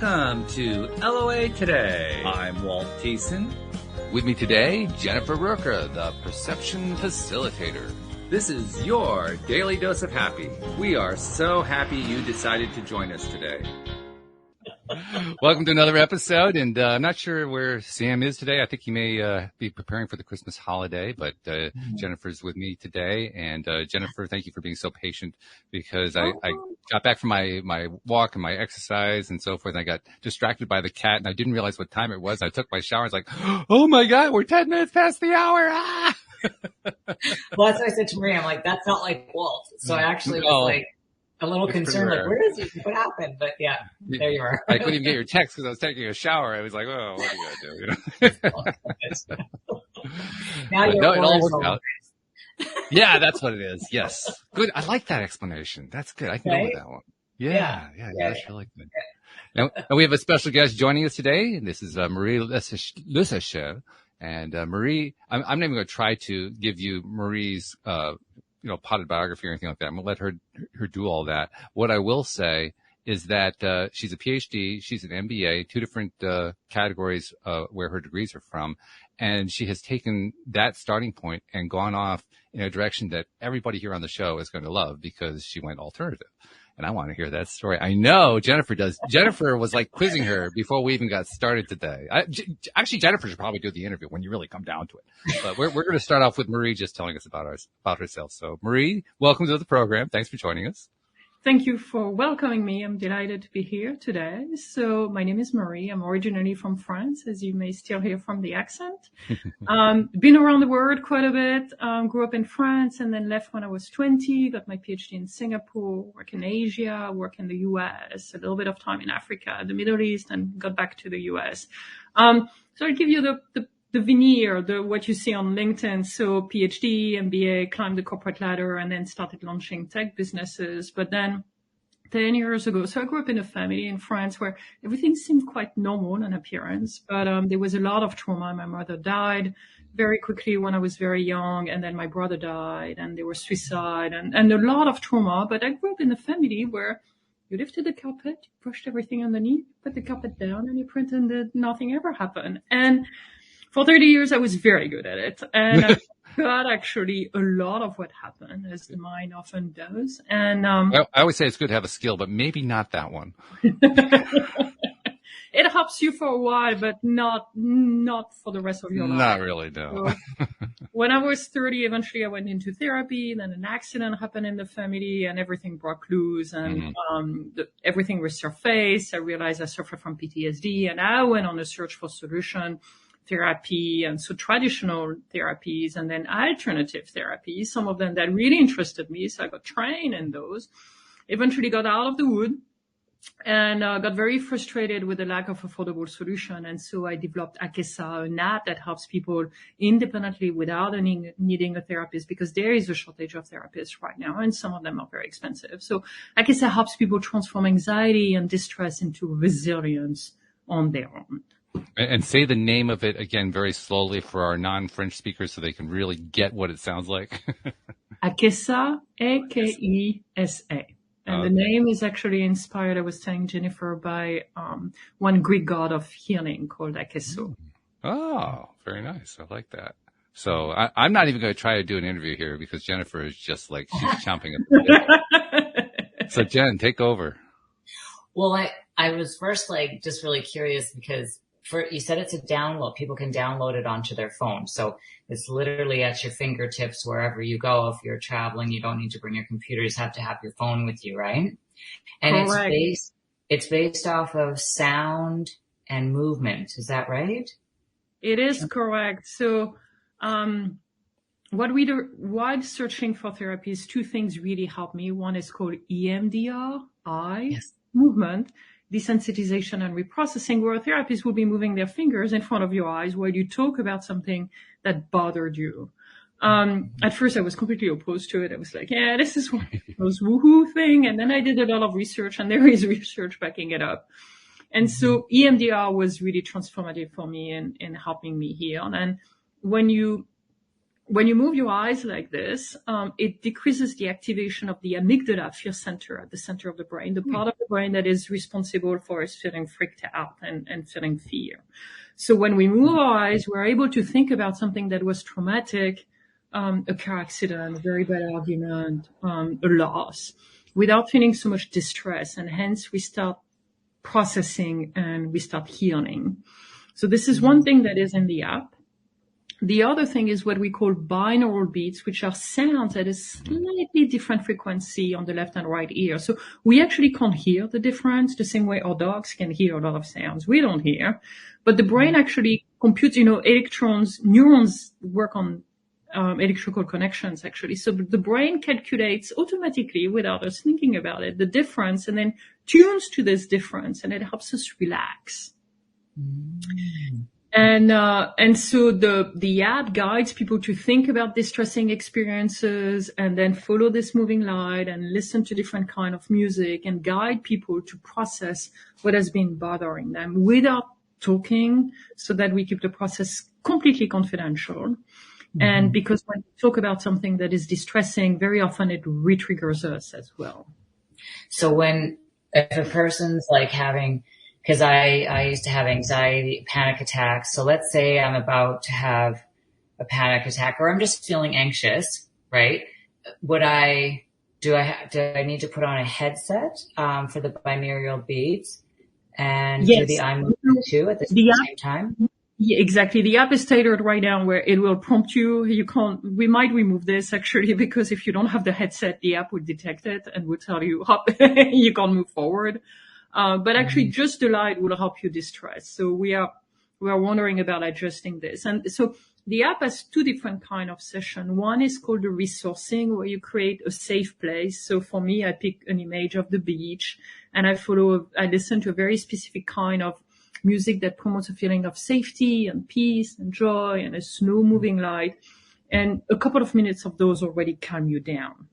Welcome to LOA Today. I'm Walt Thiessen. With me today, Jennifer Rourke, the Perception Facilitator. This is your daily dose of happy. We are so happy you decided to join us today. Welcome to another episode, and I'm not sure where Sam is today. I think he may be preparing for the Christmas holiday, but Jennifer's with me today. And Jennifer, thank you for being so patient, because I got back from my walk and my exercise and so forth, and I got distracted by the cat, and I didn't realize what time it was. I took my shower. I was like, oh my God, we're 10 minutes past the hour. Ah! Well, that's what I said to Maria. I'm like, that felt like Walt. So I actually was like a little concerned, like, where is he? What happened? But yeah, there you are. I couldn't even get your text because I was taking a shower. I was like, oh, what are you going to do? Now you're no, it all worked out. Yeah, that's what it is. Yes. Good. I like that explanation. That's good. I can go with that one. Yeah, that's really good. Now, we have a special guest joining us today. This is Marie Lesaicherre. And Marie, I'm not even going to try to give you Marie's potted biography or anything like that. I'm going to let her do all that. What I will say is that she's a PhD, she's an MBA, two different categories where her degrees are from, and she has taken that starting point and gone off in a direction that everybody here on the show is going to love, because she went alternative. And I want to hear that story. I know Jennifer does. Jennifer was like quizzing her before we even got started today. Actually, Jennifer should probably do the interview when you really come down to it. But we're going to start off with Marie just telling us about herself. So Marie, welcome to the program. Thanks for joining us. Thank you for welcoming me. I'm delighted to be here today. So my name is Marie. I'm originally from France, as you may still hear from the accent. Been around the world quite a bit. Grew up in France and then left when I was 20, got my PhD in Singapore, work in Asia, work in the US, a little bit of time in Africa, the Middle East, and got back to the US. So I'll give you the veneer, what you see on LinkedIn. So PhD, MBA, climbed the corporate ladder, and then started launching tech businesses. But then 10 years ago, so I grew up in a family in France where everything seemed quite normal in appearance, but there was a lot of trauma. My mother died very quickly when I was very young, and then my brother died, and there was suicide and a lot of trauma. But I grew up in a family where you lifted the carpet, you pushed everything underneath, put the carpet down, and you pretended nothing ever happened. And for 30 years, I was very good at it. And I got actually a lot of what happened, as the mind often does. And I always say it's good to have a skill, but maybe not that one. It helps you for a while, but not for the rest of your life. Not really, no. So, when I was 30, eventually I went into therapy. Then an accident happened in the family, and everything broke loose, and everything resurfaced. I realized I suffered from PTSD, and I went on a search for solution. Therapy, and so traditional therapies, and then alternative therapies, some of them that really interested me. So I got trained in those, eventually got out of the wood, and got very frustrated with the lack of affordable solution. And so I developed Akessa, an app that helps people independently without needing a therapist, because there is a shortage of therapists right now, and some of them are very expensive. So Akessa helps people transform anxiety and distress into resilience on their own. And say the name of it again very slowly for our non-French speakers so they can really get what it sounds like. Akessa, Akesa. And the name is actually inspired, I was telling Jennifer, by one Greek god of healing called Akeso. Oh, very nice. I like that. So I'm not even going to try to do an interview here, because Jennifer is just like, she's chomping at the bit. So Jen, take over. Well, I was first like just really curious, because you said it's a download. People can download it onto their phone. So it's literally at your fingertips wherever you go. If you're traveling, you don't need to bring your computer. You just have to have your phone with you, right? And Correct. It's based off of sound and movement. Is that right? It is correct. So, what we do while searching for therapies, two things really help me. One is called EMDR, movement, desensitization and reprocessing, where a therapist will be moving their fingers in front of your eyes while you talk about something that bothered you. At first I was completely opposed to it. I was like, yeah, this is one of those woohoo thing. And then I did a lot of research, and there is research backing it up. And so EMDR was really transformative for me in helping me heal. And when you when you move your eyes like this, it decreases the activation of the amygdala, fear center, at the center of the brain, the part of the brain that is responsible for us feeling freaked out and feeling fear. So when we move our eyes, we're able to think about something that was traumatic, a car accident, a very bad argument, a loss, without feeling so much distress. And hence we start processing and we start healing. So this is one thing that is in the app. The other thing is what we call binaural beats, which are sounds at a slightly different frequency on the left and right ear. So we actually can't hear the difference the same way our dogs can hear a lot of sounds. We don't hear, but the brain actually computes, neurons work on electrical connections actually. So the brain calculates automatically without us thinking about it, the difference, and then tunes to this difference, and it helps us relax. And so the app guides people to think about distressing experiences and then follow this moving light and listen to different kind of music and guide people to process what has been bothering them without talking, so that we keep the process completely confidential. And because when we talk about something that is distressing, very often it re-triggers us as well. So if a person's like having, because I used to have anxiety, panic attacks. So let's say I'm about to have a panic attack, or I'm just feeling anxious, right? Do I need to put on a headset for the binaural beats and do the eye movement too at the same time? Yeah, exactly. The app is tailored right now where it will prompt you. We might remove this actually, because if you don't have the headset, the app will detect it and will tell you, you can't move forward. But actually just the light will help you distress. So we are wondering about adjusting this. And so the app has two different kind of session. One is called the resourcing, where you create a safe place. So for me, I pick an image of the beach and I listen to a very specific kind of music that promotes a feeling of safety and peace and joy and a slow moving light. And a couple of minutes of those already calm you down.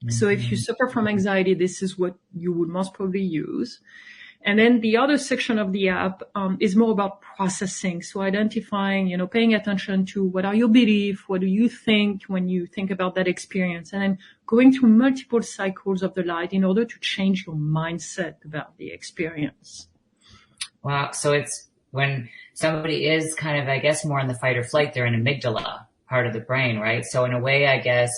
So if you suffer from anxiety, this is what you would most probably use. And then the other section of the app is more about processing. So identifying, paying attention to what are your beliefs, what do you think when you think about that experience, and then going through multiple cycles of the light in order to change your mindset about the experience. Wow. So it's when somebody is kind of, I guess, more in the fight or flight, they're in amygdala part of the brain, right? So in a way, I guess,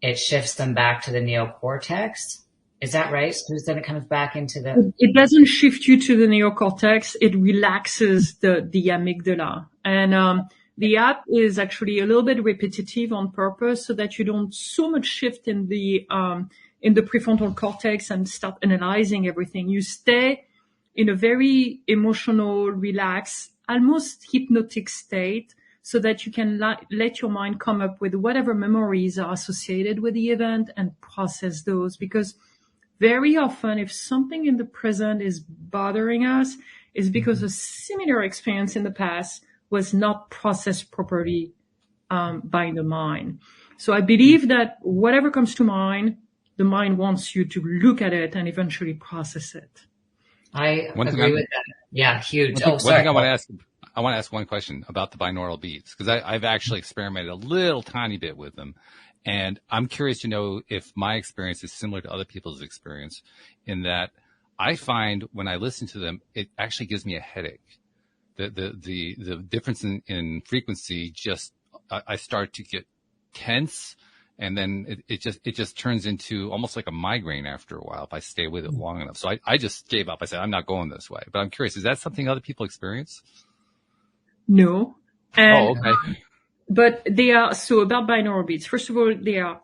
it shifts them back to the neocortex. Is that right? Because then it comes back into the... It doesn't shift you to the neocortex. It relaxes the amygdala. And the app is actually a little bit repetitive on purpose so that you don't so much shift in the prefrontal cortex and start analyzing everything. You stay in a very emotional, relaxed, almost hypnotic state, so that you can let your mind come up with whatever memories are associated with the event and process those. Because very often, if something in the present is bothering us, is because a similar experience in the past was not processed properly by the mind. So I believe that whatever comes to mind, the mind wants you to look at it and eventually process it. I agree with that. Yeah, huge. One thing I want to ask one question about the binaural beats, because I've actually experimented a little tiny bit with them. And I'm curious to know if my experience is similar to other people's experience, in that I find when I listen to them, it actually gives me a headache. The difference in frequency, I start to get tense, and then it just turns into almost like a migraine after a while if I stay with it long enough. So I just gave up. I said, I'm not going this way. But I'm curious, is that something other people experience? No. And, okay. But they are, so about binaural beats, first of all, they are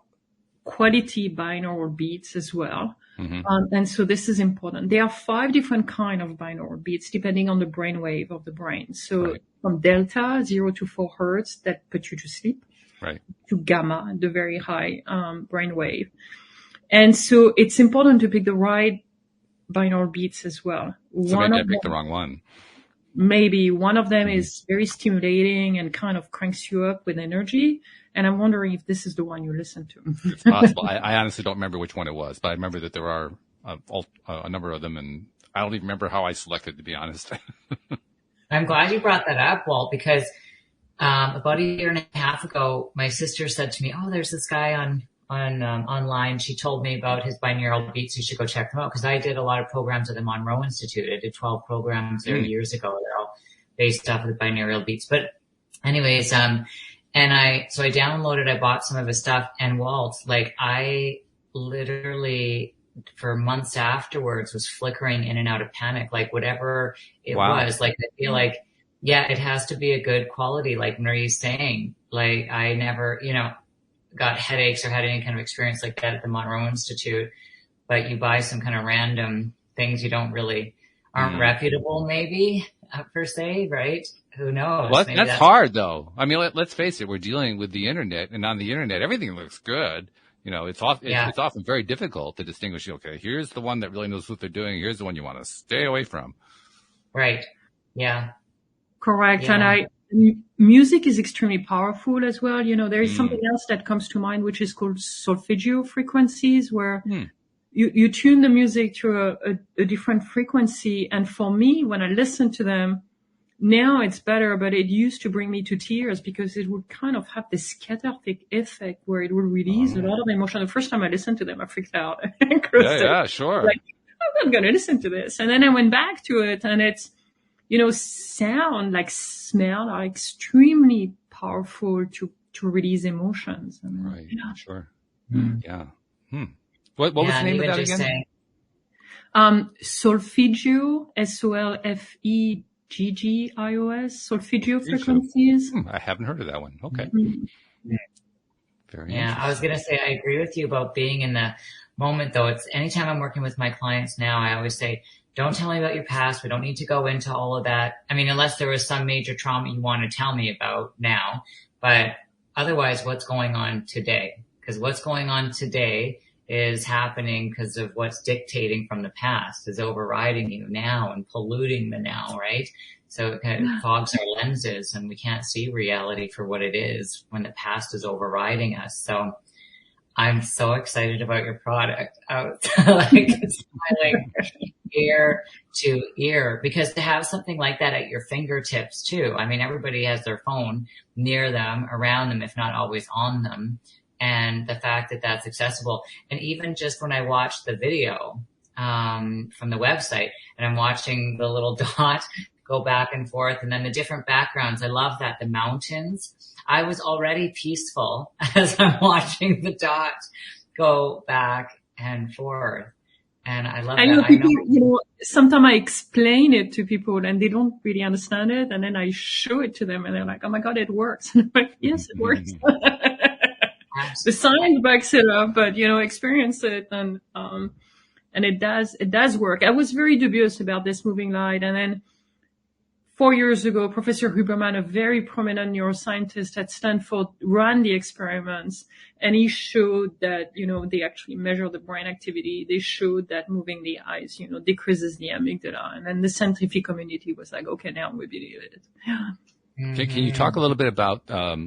quality binaural beats as well. And so this is important. There are 5 different kind of binaural beats depending on the brainwave of the brain. So from delta, 0 to 4 hertz, that put you to sleep, right, to gamma, the very high brainwave. And so it's important to pick the right binaural beats as well. So maybe I picked the wrong one. Maybe one of them is very stimulating and kind of cranks you up with energy. And I'm wondering if this is the one you listen to. It's possible. I honestly don't remember which one it was, but I remember that there are a number of them, and I don't even remember how I selected, to be honest. I'm glad you brought that up, Walt, because About a year and a half ago, my sister said to me, "Oh, there's this guy on online." She told me about his binaural beats. You should go check them out, because I did a lot of programs at the Monroe Institute. I did 12 programs there years ago. They're all based off of the binaural beats. But anyways, so I downloaded, I bought some of his stuff, and Walt, like, I literally for months afterwards was flickering in and out of panic, like whatever it was. Like, I feel like, yeah, it has to be a good quality. Like Marie's saying, like, I never, got headaches or had any kind of experience like that at the Monroe Institute, but you buy some kind of random things you don't really aren't reputable, maybe per se, right? Who knows? Well, that's hard though. I mean, let's face it, we're dealing with the internet, and on the internet, everything looks good. It's often very difficult to distinguish, okay, here's the one that really knows what they're doing. Here's the one you want to stay away from. Right. Yeah. Correct. Yeah. And music is extremely powerful as well. There is something else that comes to mind, which is called solfeggio frequencies, where you tune the music to a different frequency. And for me, when I listen to them, now it's better, but it used to bring me to tears because it would kind of have this cathartic effect where it would release a lot of emotion. The first time I listened to them, I freaked out. Yeah, sure. Like, I'm not going to listen to this. And then I went back to it, and it's, sound, like smell, are extremely powerful to release emotions. Right. Yeah. Sure. Yeah. What was the name of that again? Solfeggio, SOLFEGGIOS, solfeggio frequencies. I haven't heard of that one. Okay. Very I was going to say, I agree with you about being in the moment, though. It's anytime I'm working with my clients now, I always say, don't tell me about your past. We don't need to go into all of that. I mean, unless there was some major trauma you want to tell me about now, but otherwise, what's going on today? Because what's going on today is happening because of what's dictating from the past, is overriding you now and polluting the now, right? So it kind of fogs our lenses, and we can't see reality for what it is when the past is overriding us. So I'm so excited about your product. Like, smiling ear to ear, because to have something like that at your fingertips too. I mean, everybody has their phone near them, around them, if not always on them. And the fact that that's accessible. And even just when I watched the video, from the website, and I'm watching the little dot go back and forth, and then the different backgrounds. I love that. The mountains. I was already peaceful as I'm watching the dot go back and forth. And I love that. I know, sometimes I explain it to people and they don't really understand it. And then I show it to them and they're like, oh my God, it works. And I'm like, yes, it works. The science backs it up, but, experience it. And it does work. I was very dubious about this moving light. And then 4 years ago, Professor Huberman, a very prominent neuroscientist at Stanford, ran the experiments, and he showed that, they actually measure the brain activity. They showed that moving the eyes, decreases the amygdala. And then the scientific community was like, okay, now we believe it. Yeah. Can you talk a little bit about, I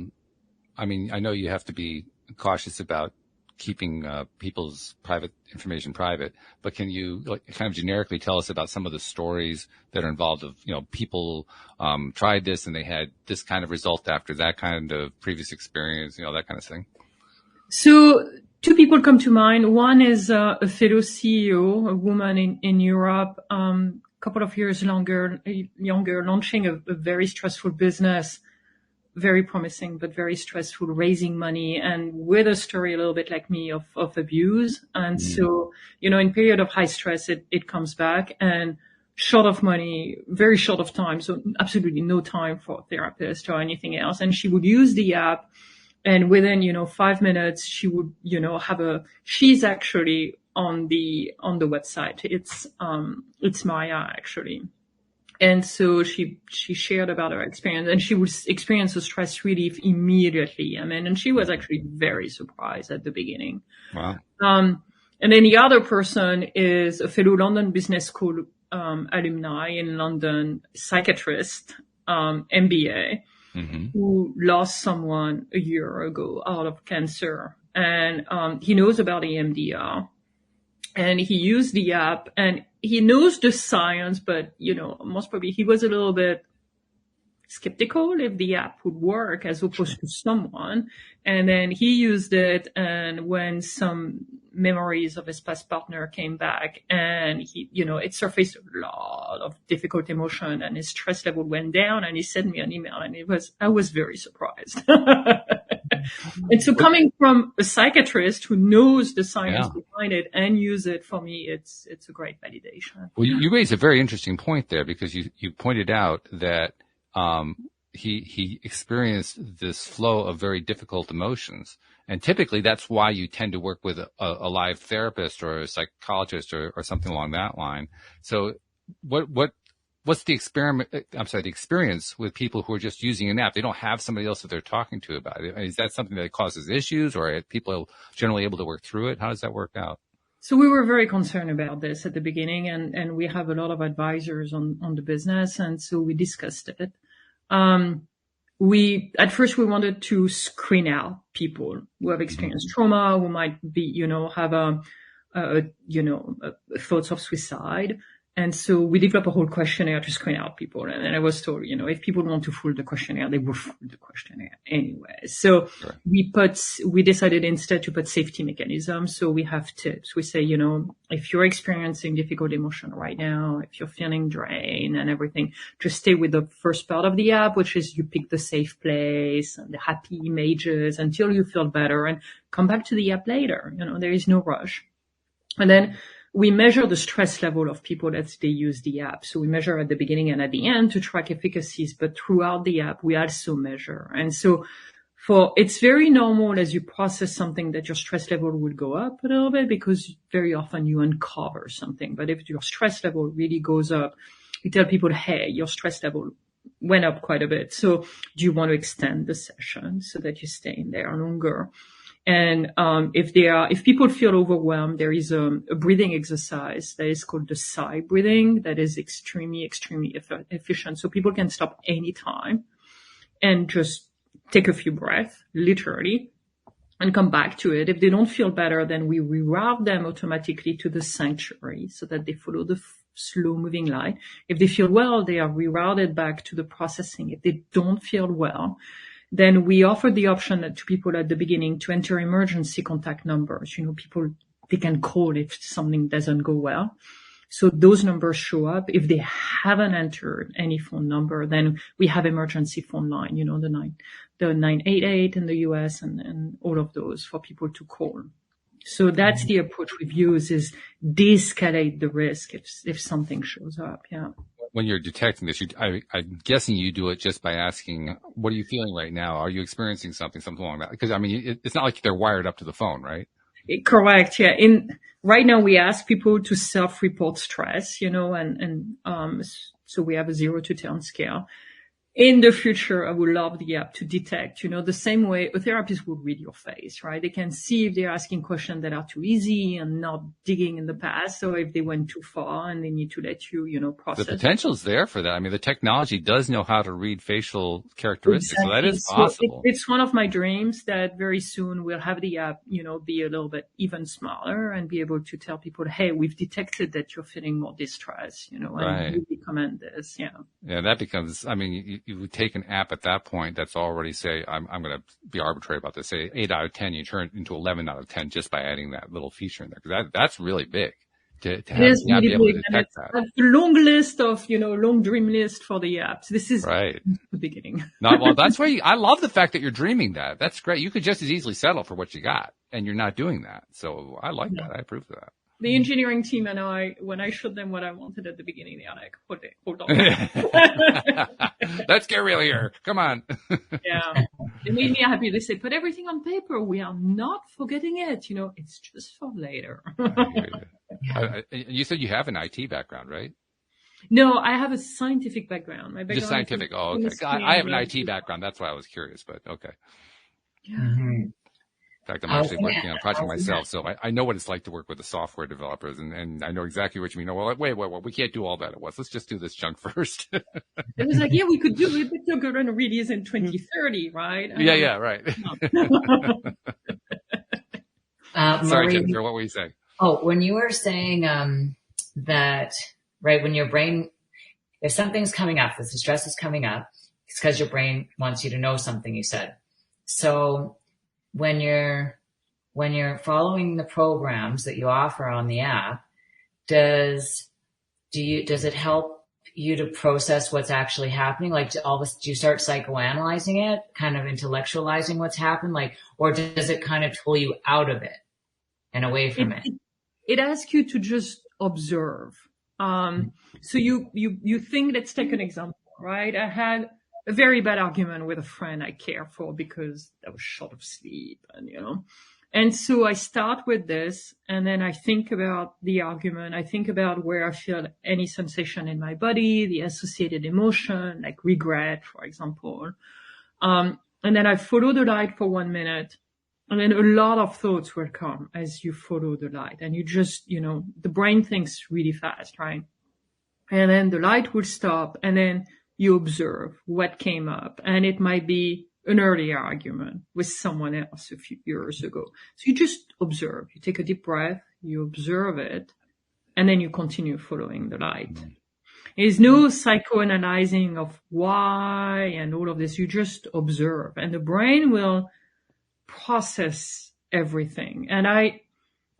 know you have to be cautious about keeping people's private information private, but can you kind of generically tell us about some of the stories that are involved of, people tried this and they had this kind of result after that kind of previous experience, that kind of thing? So 2 people come to mind. One is a fellow CEO, a woman in Europe, couple of years younger, launching a very stressful business, very promising, but very stressful, raising money, and with a story a little bit like me of abuse. And so, in period of high stress, it comes back, and short of money, very short of time. So absolutely no time for a therapist or anything else. And she would use the app, and within, 5 minutes, she would, she's actually on the website. It's Maya, actually. And so she shared about her experience, and she would experience a stress relief immediately. And she was actually very surprised at the beginning. Wow. And then the other person is a fellow London Business School, alumni in London, psychiatrist, MBA, who lost someone a year ago out of cancer. And, he knows about EMDR. And he used the app, and he knows the science, but, most probably he was a little bit skeptical if the app would work as opposed to someone. And then he used it, and when some memories of his past partner came back, and he, it surfaced a lot of difficult emotion, and his stress level went down, and he sent me an email, and I was very surprised. And so coming from a psychiatrist who knows the science behind it and use it, for me, it's a great validation. Well, you raised a very interesting point there, because you pointed out that he experienced this flow of very difficult emotions. And typically that's why you tend to work with a live therapist or a psychologist or something along that line. So what's the experience with people who are just using an app? They don't have somebody else that they're talking to about it. Is that something that causes issues, or are people generally able to work through it? How does that work out? So we were very concerned about this at the beginning, and we have a lot of advisors on the business. And so we discussed it. At first we wanted to screen out people who have experienced trauma, who might be, have thoughts of suicide. And so we developed a whole questionnaire to screen out people. And I was told, if people want to fill the questionnaire, they will fill the questionnaire anyway. So we decided instead to put safety mechanisms. So we have tips. We say, if you're experiencing difficult emotion right now, if you're feeling drained and everything, just stay with the first part of the app, which is you pick the safe place and the happy images until you feel better, and come back to the app later. There is no rush. And then we measure the stress level of people as they use the app. So we measure at the beginning and at the end to track efficacies, but throughout the app, we also measure. And so it's very normal as you process something that your stress level will go up a little bit, because very often you uncover something. But if your stress level really goes up, you tell people, hey, your stress level went up quite a bit. So do you want to extend the session so that you stay in there longer? And if people feel overwhelmed, there is a breathing exercise that is called the sigh breathing that is extremely, extremely efficient. So people can stop anytime and just take a few breaths, literally, and come back to it. If they don't feel better, then we reroute them automatically to the sanctuary so that they follow the slow moving light. If they feel well, they are rerouted back to the processing. If they don't feel well, then we offer the option to people at the beginning to enter emergency contact numbers. People, they can call if something doesn't go well. So those numbers show up. If they haven't entered any phone number, then we have emergency phone line, the 988 in the US and all of those for people to call. So that's the approach we've used, is de-escalate the risk if something shows up. Yeah. When you're detecting this, I'm guessing you do it just by asking, what are you feeling right now? Are you experiencing something along that? Because it's not like they're wired up to the phone, right? Correct. Yeah. Right now we ask people to self-report stress, so we have a 0 to 10 scale. In the future, I would love the app to detect, the same way a therapist would read your face, right? They can see if they're asking questions that are too easy and not digging in the past, or if they went too far and they need to let you, process. The potential is there for that. The technology does know how to read facial characteristics, exactly. So that is possible. It's one of my dreams that very soon we'll have the app, be a little bit even smaller and be able to tell people, hey, we've detected that you're feeling more distress, right. And we recommend this. Yeah. Yeah, that becomes, you would take an app at that point that's already, say, I'm going to be arbitrary about this, say 8 out of 10, you turn it into 11 out of 10 just by adding that little feature in there. Because that's really big to have the app be able to detect that. A long list of, long dream list for the apps. This is right. The beginning. Well, that's why I love the fact that you're dreaming that. That's great. You could just as easily settle for what you got, and you're not doing that. So I like that. I approve of that. The engineering team and I, when I showed them what I wanted at the beginning, they're like, hold on. Let's get real here. Come on. Yeah. It made me happy. They said, put everything on paper. We are not forgetting it. It's just for later. You said you have an IT background, right? No, I have a scientific background. My background just scientific. Oh, okay. I have an IT background. That's why I was curious, but okay. Yeah. Mm-hmm. In fact, I'm actually working on a project myself, so I know what it's like to work with the software developers, and I know exactly what you mean. Well, wait, we can't do all that at once. Let's just do this chunk first. It was like, yeah, we could do it, but you're going to release in 2030, right? Yeah, right. Sorry, Jennifer, what were you saying? Oh, when you were saying that, right, when your brain, if something's coming up, if the stress is coming up, It's because your brain wants you to know something, you said. So when you're following the programs that you offer on the app, does it help you to process what's actually happening? Like, do you start psychoanalyzing it, kind of intellectualizing what's happened? Like, or does it kind of pull you out of it and away from it? It asks you to just observe. So you think, let's take an example, right? I had a very bad argument with a friend I care for because I was short of sleep and so I start with this, and then I think about the argument. I think about where I feel any sensation in my body, the associated emotion, like regret, for example. And then I follow the light for 1 minute, and then a lot of thoughts will come as you follow the light, and you just, the brain thinks really fast, right? And then the light will stop, and then you observe what came up, and it might be an earlier argument with someone else a few years ago. So you just observe. You take a deep breath, you observe it, and then you continue following the light. There's no psychoanalyzing of why and all of this. You just observe, and the brain will process everything. And I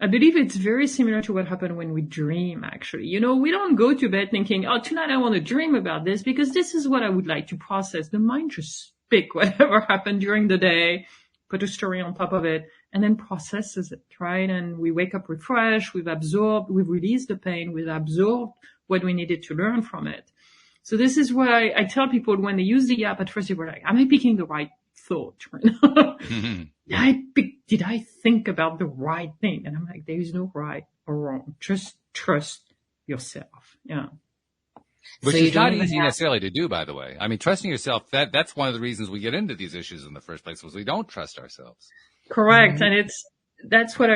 believe it's very similar to what happened when we dream, actually. We don't go to bed thinking, oh, tonight I want to dream about this because this is what I would like to process. The mind just pick whatever happened during the day, put a story on top of it, and then processes it, right? And we wake up refreshed, we've released the pain, we've absorbed what we needed to learn from it. So this is why I tell people when they use the app, at first they were like, am I picking the right thought? Did I think about the right thing? And I'm like, there is no right or wrong. Just trust yourself. Yeah. Which is not easy necessarily to do, by the way. I mean, trusting yourself, that's one of the reasons we get into these issues in the first place, was we don't trust ourselves. Correct. And that's what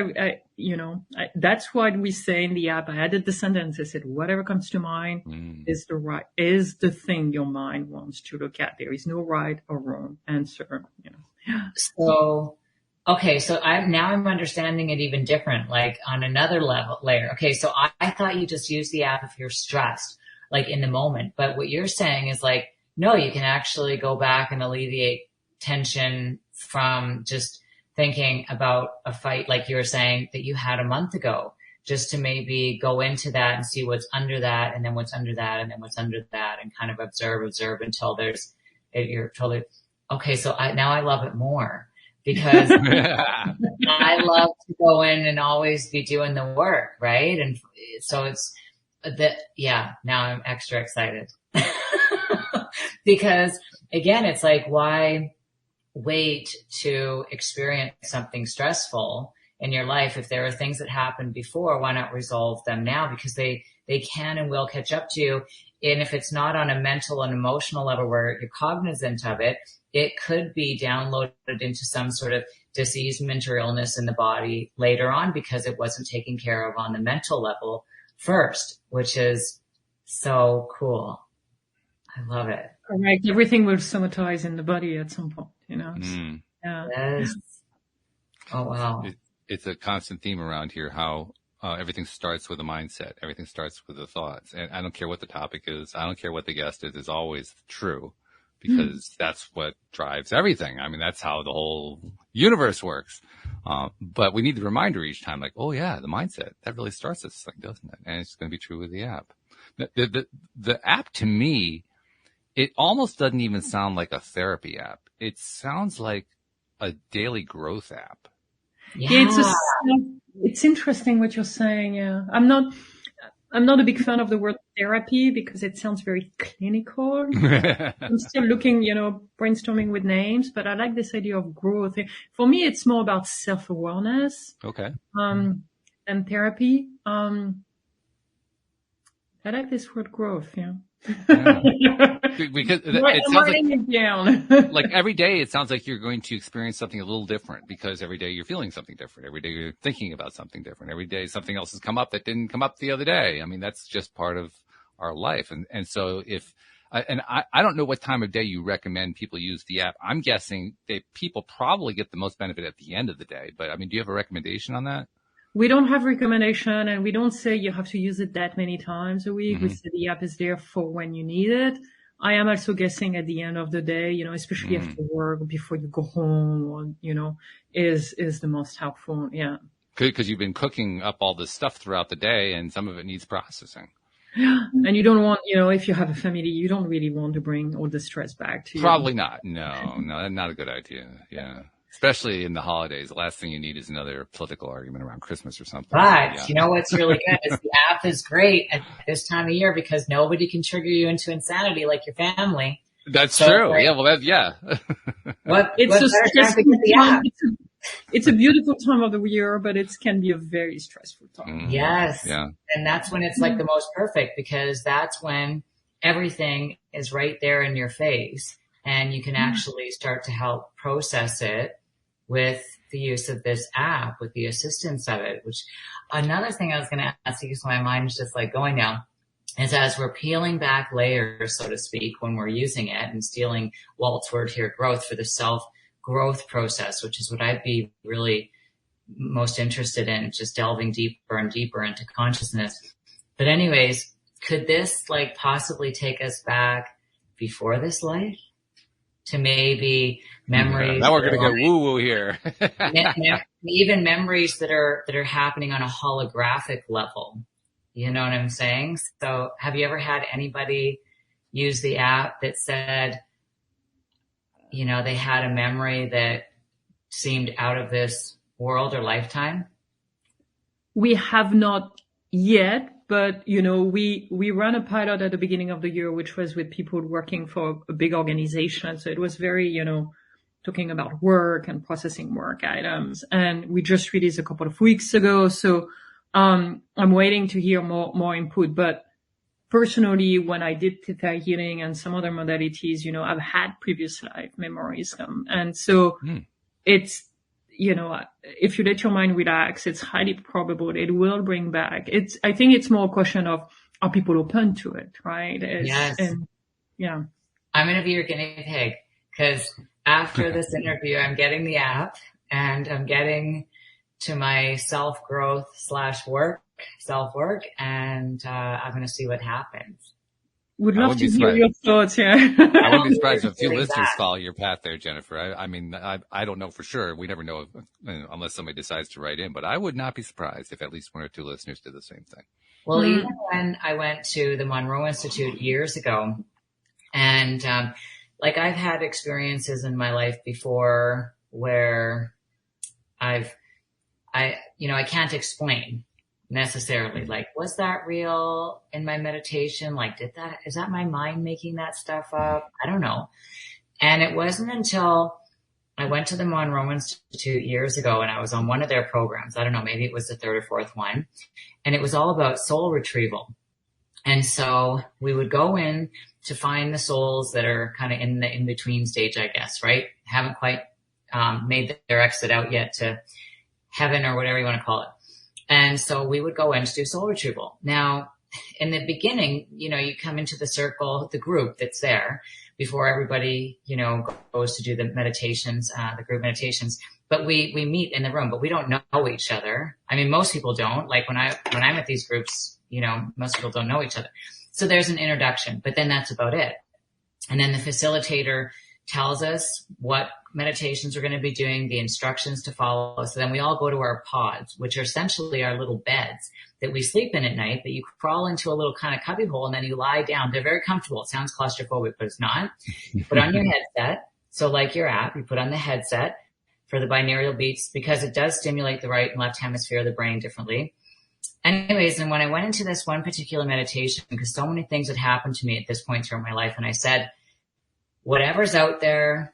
that's what we say in the app. I added the sentence. I said, whatever comes to mind is the thing your mind wants to look at. There is no right or wrong answer, So, okay. So I'm understanding it even different, like on another layer. Okay. So I thought you just use the app if you're stressed, like in the moment. But what you're saying is like, no, you can actually go back and alleviate tension from just thinking about a fight, like you were saying, that you had a month ago, just to maybe go into that and see what's under that, and then what's under that, and then what's under that, and kind of observe until you're totally, okay. So now I love it more because I love to go in and always be doing the work. Right. And so it's now I'm extra excited because again, it's like, why wait to experience something stressful in your life? If there are things that happened before, why not resolve them now? Because they can and will catch up to you. And if it's not on a mental and emotional level where you're cognizant of it, it could be downloaded into some sort of diseasement or illness in the body later on because it wasn't taken care of on the mental level first, which is so cool. I love it. Correct. Everything will somatize in the body at some point, Yeah. Yes. Oh, wow. It's a constant theme around here, how everything starts with a mindset. Everything starts with the thoughts. And I don't care what the topic is. I don't care what the guest is. It's always true because that's what drives everything. I mean, that's how the whole universe works. But we need the reminder each time, like, oh yeah, the mindset, that really starts this thing, doesn't it? And it's going to be true with the app. The app, to me, it almost doesn't even sound like a therapy app. It sounds like a daily growth app. Yeah, it's interesting what you're saying. Yeah, I'm not a big fan of the word therapy because it sounds very clinical. I'm still looking, brainstorming with names, but I like this idea of growth. For me, it's more about self-awareness. Okay. Than therapy. I like this word growth. Yeah. Because it sounds like, like every day it sounds like you're going to experience something a little different because every day you're feeling something different. Every day you're thinking about something different. Every day something else has come up that didn't come up the other day. I mean, that's just part of our life. And so I don't know what time of day you recommend people use the app. I'm guessing people probably get the most benefit at the end of the day. But I mean, do you have a recommendation on that? We don't have recommendation, and we don't say you have to use it that many times a week. We say the app is there for when you need it. I am also guessing at the end of the day, especially after work, before you go home, or, is the most helpful. Yeah. Because you've been cooking up all this stuff throughout the day, and some of it needs processing. And you don't want, if you have a family, you don't really want to bring all the stress back to you. Probably not. No, not a good idea. Yeah. Especially in the holidays. The last thing you need is another political argument around Christmas or something. But you know what's really good is the app is great at this time of year because nobody can trigger you into insanity like your family. That's true. Like, yeah. Well, yeah. It's a beautiful time of the year, but it can be a very stressful time. Yes. Yeah. And that's when it's like the most perfect because that's when everything is right there in your face and you can actually start to help process it with the use of this app, with the assistance of it, which another thing I was going to ask you because my mind is just like going now is as we're peeling back layers, so to speak, when we're using it and stealing Walt's word here, growth for the self-growth process, which is what I'd be really most interested in, just delving deeper and deeper into consciousness. But anyways, could this like possibly take us back before this life to maybe memories? Now we're going to get woo-woo here. Even memories that are happening on a holographic level. You know what I'm saying? So have you ever had anybody use the app that said, they had a memory that seemed out of this world or lifetime? We have not yet, but, we ran a pilot at the beginning of the year, which was with people working for a big organization. So it was very, talking about work and processing work items. And we just released a couple of weeks ago. So, I'm waiting to hear more input, but personally, when I did theta healing and some other modalities, I've had previous life memories come. And so it's, if you let your mind relax, it's highly probable it will bring back. I think it's more a question of, are people open to it? Right? Yes. And yeah. I'm going to be your guinea pig because after this interview, I'm getting the app and I'm getting to my self-growth self-work, and I'm going to see what happens. Would love to hear your thoughts here. I wouldn't be surprised if a few listeners follow your path there, Jennifer. I don't know for sure. We never know unless somebody decides to write in, but I would not be surprised if at least one or two listeners did the same thing. Well, even when I went to the Monroe Institute years ago, and I've had experiences in my life before where I can't explain necessarily, like, was that real in my meditation? Like, is that my mind making that stuff up? I don't know. And it wasn't until I went to the Monroe Institute years ago and I was on one of their programs. I don't know, maybe it was the third or fourth one. And it was all about soul retrieval. And so we would go in to find the souls that are kind of in the in-between stage, I guess, right? Haven't quite made their exit out yet to heaven or whatever you want to call it. And so we would go in to do soul retrieval. Now, in the beginning, you come into the circle, the group that's there before everybody, goes to do the meditations, the group meditations. But we meet in the room, but we don't know each other. I mean, most people don't. Like when I'm at these groups, most people don't know each other. So there's an introduction, but then that's about it. And then the facilitator tells us what meditations we're going to be doing, the instructions to follow. So then we all go to our pods, which are essentially our little beds that we sleep in at night, but you crawl into a little kind of cubby hole and then you lie down. They're very comfortable. It sounds claustrophobic, but it's not. You put on your headset. So like your app, you put on the headset for the binaural beats because it does stimulate the right and left hemisphere of the brain differently. Anyways, and when I went into this one particular meditation, because so many things had happened to me at this point through my life, and I said, whatever's out there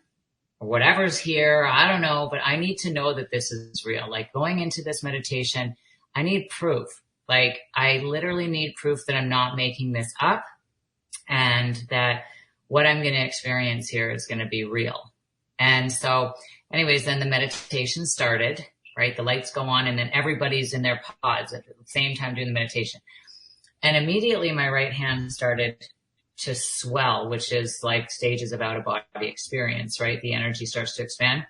or whatever's here, I don't know, but I need to know that this is real. Like going into this meditation, I need proof. Like I literally need proof that I'm not making this up and that what I'm going to experience here is going to be real. And so anyways, then the meditation started, right? The lights go on and then everybody's in their pods at the same time doing the meditation. And immediately my right hand started to swell, which is like stages of out of body experience, right? The energy starts to expand.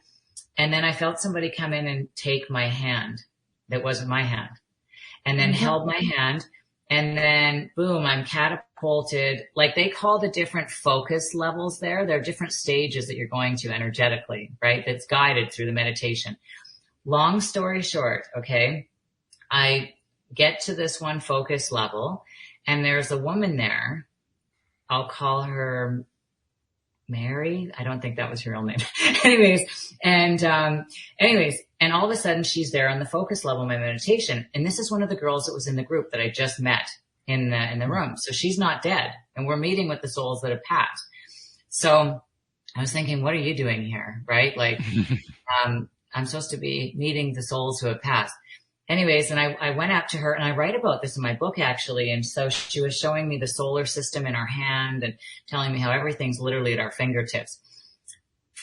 And then I felt somebody come in and take my hand that wasn't my hand and then held my hand. And then boom, I'm catapulted catapulted, like they call the different focus levels there. There are different stages that you're going to energetically, right? That's guided through the meditation. Long story short, okay, I get to this one focus level and there's a woman there. I'll call her Mary. I don't think that was her real name. And all of a sudden she's there on the focus level of my meditation. And this is one of the girls that was in the group that I just met in the room. So she's not dead and we're meeting with the souls that have passed. So I was thinking, what are you doing here? Right? Like, I'm supposed to be meeting the souls who have passed. Anyways, and I went up to her and I write about this in my book actually. And so she was showing me the solar system in our hand and telling me how everything's literally at our fingertips.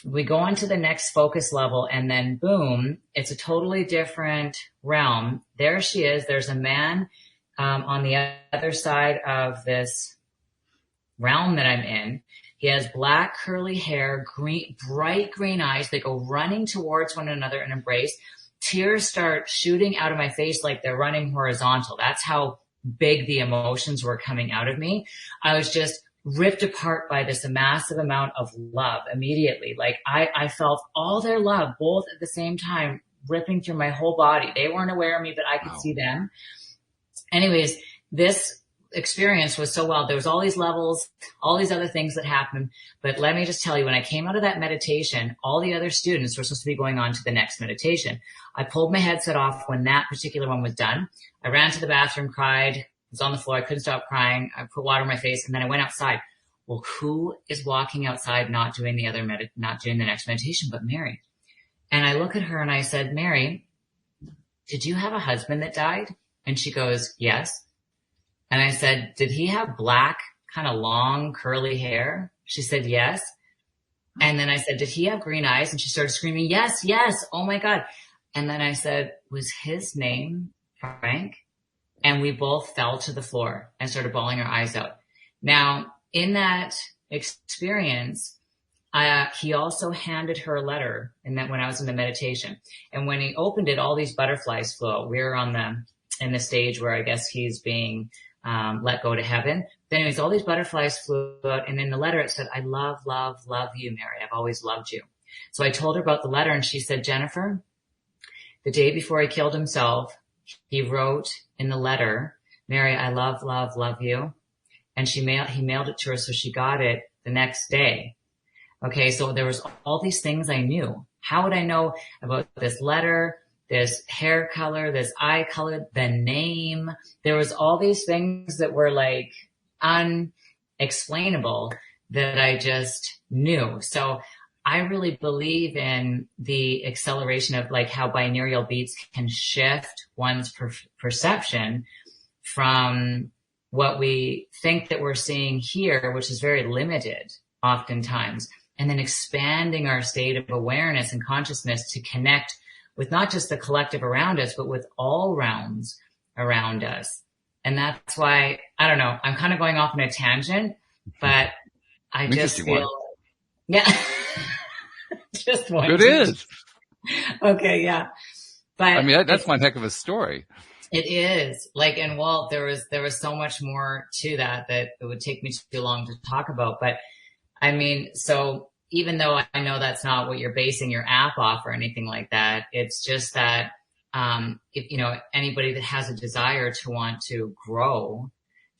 We go on to the next focus level and then boom, it's a totally different realm. There she is. There's a man, on the other side of this realm that I'm in. He has black curly hair, bright green eyes. They go running towards one another in embrace. Tears start shooting out of my face like they're running horizontal. That's how big the emotions were coming out of me. I was just ripped apart by this massive amount of love immediately. Like I felt all their love both at the same time ripping through my whole body. They weren't aware of me, but I could see them. Anyways, this experience was so wild. There was all these levels, all these other things that happened. But let me just tell you, when I came out of that meditation, all the other students were supposed to be going on to the next meditation. I pulled my headset off when that particular one was done. I ran to the bathroom, cried, was on the floor. I couldn't stop crying. I put water on my face and then I went outside. Well, who is walking outside not doing the next meditation but Mary? And I look at her and I said, Mary, did you have a husband that died? And she goes, yes. And I said, did he have black, kind of long, curly hair? She said, yes. And then I said, did he have green eyes? And she started screaming, yes, yes. Oh my God. And then I said, was his name Frank? And we both fell to the floor and started bawling our eyes out. Now, in that experience, he also handed her a letter when I was in the meditation. And when he opened it, all these butterflies flew out. We were in the stage where I guess he's being let go to heaven. But anyways, all these butterflies flew out. And in the letter, it said, I love, love, love you, Mary. I've always loved you. So I told her about the letter and she said, Jennifer, the day before he killed himself, he wrote in the letter, Mary, I love, love, love you. And he mailed it to her. So she got it the next day. Okay. So there was all these things I knew. How would I know about this letter, this hair color, this eye color, the name? There was all these things that were like unexplainable that I just knew. So I really believe in the acceleration of like how binaural beats can shift one's perception from what we think that we're seeing here, which is very limited oftentimes, and then expanding our state of awareness and consciousness to connect with not just the collective around us, but with all realms around us. And that's why, I don't know, I'm kind of going off on a tangent, but I just feel, yeah, just one. It is. Okay. Yeah. But I mean, that's one heck of a story. It is like, and Walt, there was so much more to that it would take me too long to talk about. But I mean, so even though I know that's not what you're basing your app off or anything like that, it's just that, if, anybody that has a desire to want to grow,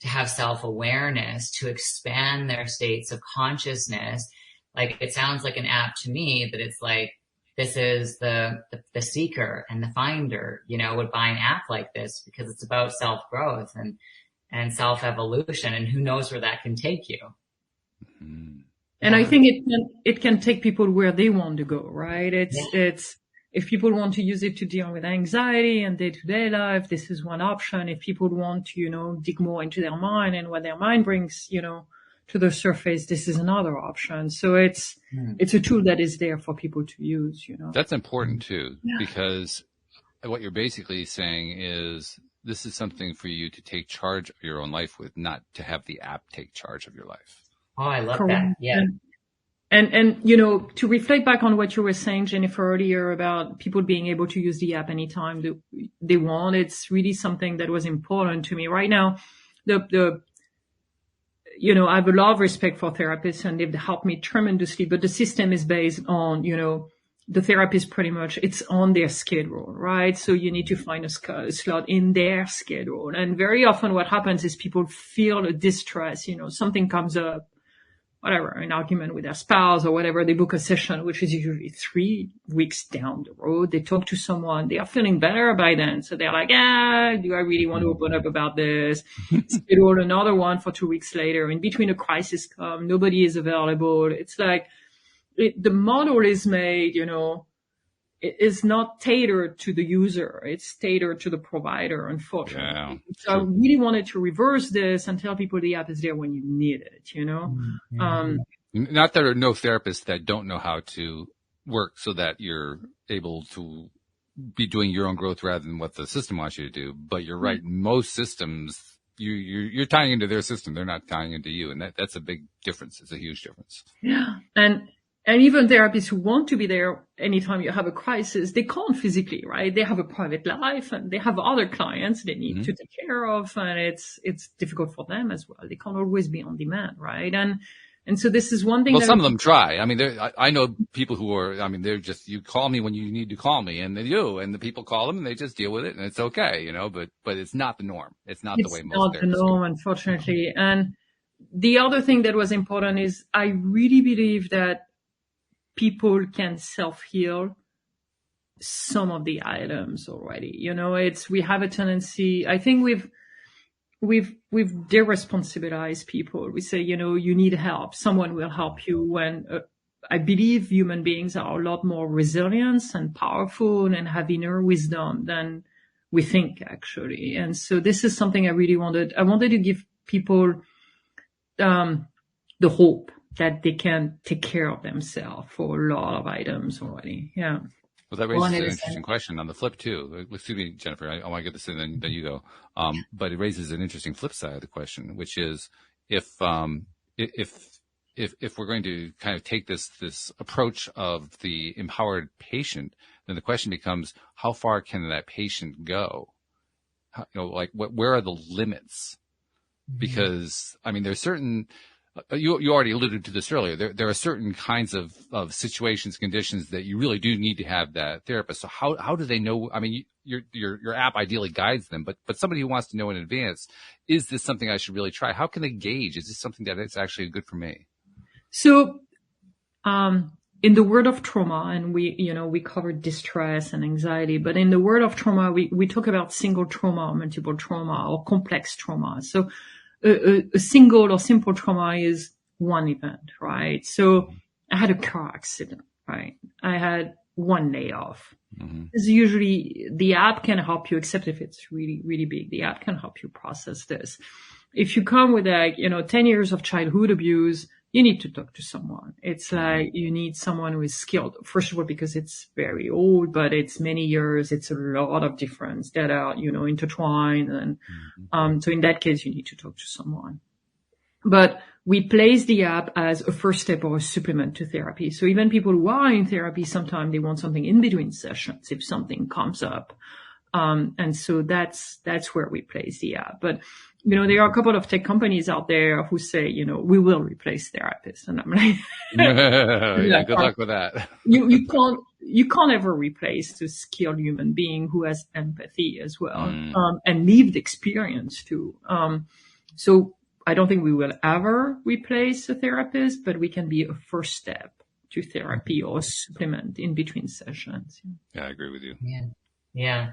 to have self-awareness, to expand their states of consciousness, like it sounds like an app to me, but it's like, this is the seeker and the finder, would buy an app like this because it's about self-growth and self-evolution, and who knows where that can take you. Mm-hmm. And I think it can take people where they want to go, right? It's if people want to use it to deal with anxiety and day-to-day life, this is one option. If people want to, dig more into their mind and what their mind brings, to the surface, this is another option. So it's a tool that is there for people to use, That's important too, because what you're basically saying is this is something for you to take charge of your own life with, not to have the app take charge of your life. Oh, I love that. Yeah. And, to reflect back on what you were saying, Jennifer, earlier about people being able to use the app anytime they want, it's really something that was important to me. Right now, the I have a lot of respect for therapists and they've helped me tremendously, but the system is based on, the therapist pretty much, it's on their schedule, right? So you need to find a slot in their schedule. And very often what happens is people feel a distress, something comes up, whatever, an argument with their spouse or whatever, they book a session, which is usually 3 weeks down the road. They talk to someone, they are feeling better by then. So they're like, do I really want to open up about this? Schedule another one for 2 weeks later. In between a crisis come, nobody is available. It's like, the model is made, it is not tailored to the user. It's tailored to the provider, unfortunately. Yeah, so I really wanted to reverse this and tell people the app is there when you need it, Not that there are no therapists that don't know how to work so that you're able to be doing your own growth rather than what the system wants you to do. But you're right. Most systems, you're tying into their system. They're not tying into you. And that's a big difference. It's a huge difference. Yeah. And even therapists who want to be there anytime you have a crisis, they can't physically, right? They have a private life and they have other clients they need to take care of. And it's difficult for them as well. They can't always be on demand, right? And so this is one thing. Well, some of them try. I mean, I know people who are, they're just, you call me when you need to call me, and they do. And the people call them and they just deal with it and it's okay, but it's not the norm. It's not the way most therapists do. It's not the norm, unfortunately. And the other thing that was important is I really believe that people can self-heal some of the items already. We have a tendency, I think we've deresponsibilized people. We say, you need help. Someone will help you when I believe human beings are a lot more resilient and powerful and have inner wisdom than we think, actually. And so this is something I really wanted. I wanted to give people the hope that they can take care of themselves for a lot of items already. Yeah. Well, that raises an interesting question on the flip too. Excuse me, Jennifer. I want to get this in, then you go. But it raises an interesting flip side of the question, which is if we're going to kind of take this approach of the empowered patient, then the question becomes, how far can that patient go? Where are the limits? Because there's certain. You already alluded to this earlier. There are certain kinds of situations, conditions that you really do need to have that therapist. So how do they know? Your app ideally guides them, but somebody who wants to know in advance, is this something I should really try? How can they gauge? Is this something that is actually good for me? So, in the world of trauma, and we covered distress and anxiety, but in the world of trauma, we talk about single trauma, multiple trauma, or complex trauma. So, a single or simple trauma is one event, right? So I had a car accident, right? I had one layoff. Because usually the app can help you, except if it's really, really big. The app can help you process this. If you come with 10 years of childhood abuse, you need to talk to someone. It's like you need someone who is skilled. First of all, because it's very old, but it's many years. It's a lot of difference that are, intertwined. And so in that case, you need to talk to someone. But we place the app as a first step or a supplement to therapy. So even people who are in therapy, sometimes they want something in between sessions if something comes up. And so that's where we place the app. But there are a couple of tech companies out there who say, we will replace therapists. And I'm like, yeah, good luck with that. You can't ever replace the skilled human being who has empathy as well, and lived experience too. So I don't think we will ever replace a therapist, but we can be a first step to therapy or a supplement in between sessions. Yeah, I agree with you. Yeah.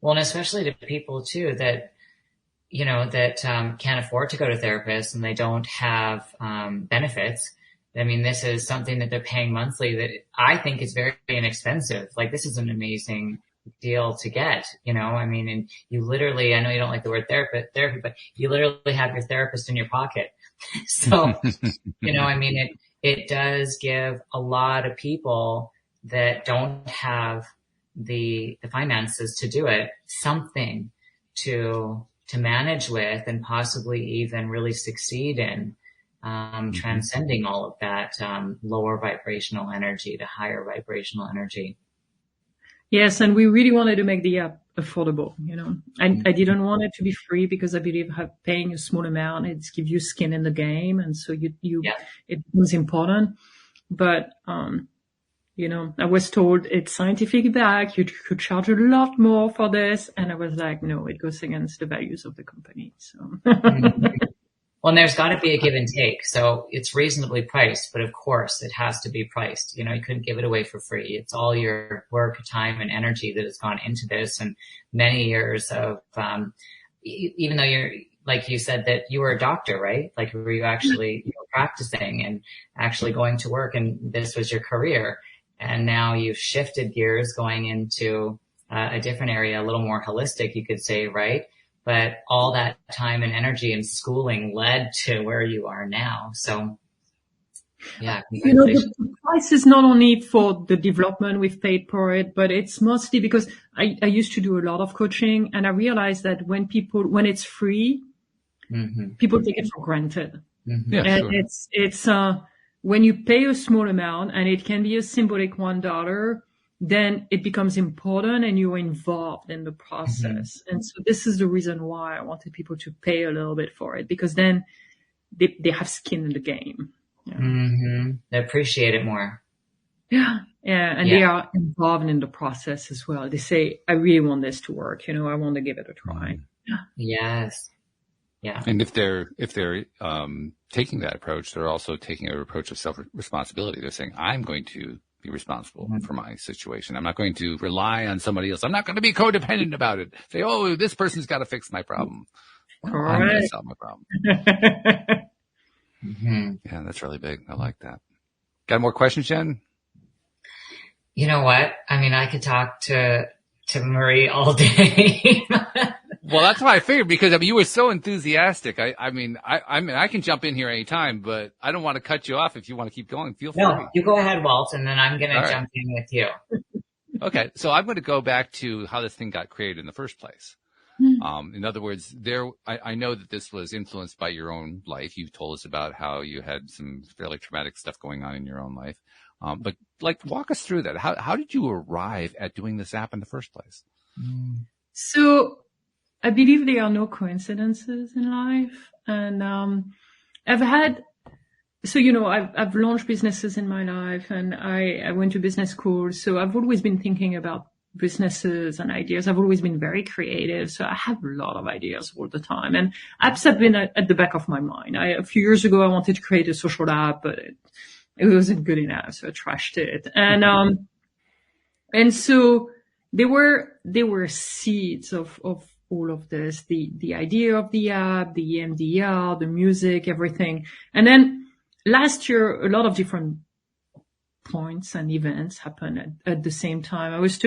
Well, and especially to people too that, can't afford to go to therapists and they don't have benefits. This is something that they're paying monthly that I think is very inexpensive. Like, this is an amazing deal to get, and you literally, I know you don't like the word therapy, but you literally have your therapist in your pocket. So, it does give a lot of people that don't have the finances to do it something to manage with and possibly even really succeed in, transcending all of that, lower vibrational energy to higher vibrational energy. Yes. And we really wanted to make the app affordable, I didn't want it to be free because I believe paying a small amount, it gives you skin in the game. And so it was important. But, I was told it's scientific back. You could charge a lot more for this. And I was like, no, it goes against the values of the company. So. Well, and there's got to be a give and take. So it's reasonably priced, but of course it has to be priced. You couldn't give it away for free. It's all your work, time, and energy that has gone into this, and many years of, even though you're, like you said that you were a doctor, right? Like, were you actually practicing and actually going to work, and this was your career. And now you've shifted gears going into a different area, a little more holistic, you could say, right? But all that time and energy and schooling led to where you are now. So, yeah. The price is not only for the development we've paid for it, but it's mostly because I used to do a lot of coaching, and I realized that when it's free, people take it for granted. Yeah, and sure. it's when you pay a small amount, and it can be a symbolic $1, then it becomes important and you're involved in the process. And so this is the reason why I wanted people to pay a little bit for it, because then they have skin in the game. They appreciate it more. Yeah. And they are involved in the process as well. They say, I really want this to work. I want to give it a try. Yes. Yeah. And if they're taking that approach, they're also taking an approach of self-responsibility. They're saying, I'm going to be responsible for my situation. I'm not going to rely on somebody else. I'm not going to be codependent about it. Say, oh, this person's got to fix my problem. I'm going to solve my problem. Yeah, that's really big. I like that. Got more questions, Jen? You know what? I mean, I could talk to Marie all day. Well, that's why I figured, because you were so enthusiastic. I mean, I can jump in here anytime, but I don't want to cut you off. If you want to keep going, feel free. No, you go ahead, Walt, and then I'm going to jump in with you. Okay, so I'm going to go back to how this thing got created in the first place. In other words, I know that this was influenced by your own life. You told us about how you had some fairly traumatic stuff going on in your own life. But walk us through that. How did you arrive at doing this app in the first place? So I believe there are no coincidences in life. And, I've launched businesses in my life, and I went to business school. So I've always been thinking about businesses and ideas. I've always been very creative. So I have a lot of ideas all the time, and apps have been at the back of my mind. A few years ago, I wanted to create a social app, but it wasn't good enough. So I trashed it. And so there were seeds of all of this, the idea of the app, the EMDR, the music, everything. And then last year, a lot of different points and events happened at the same time. I used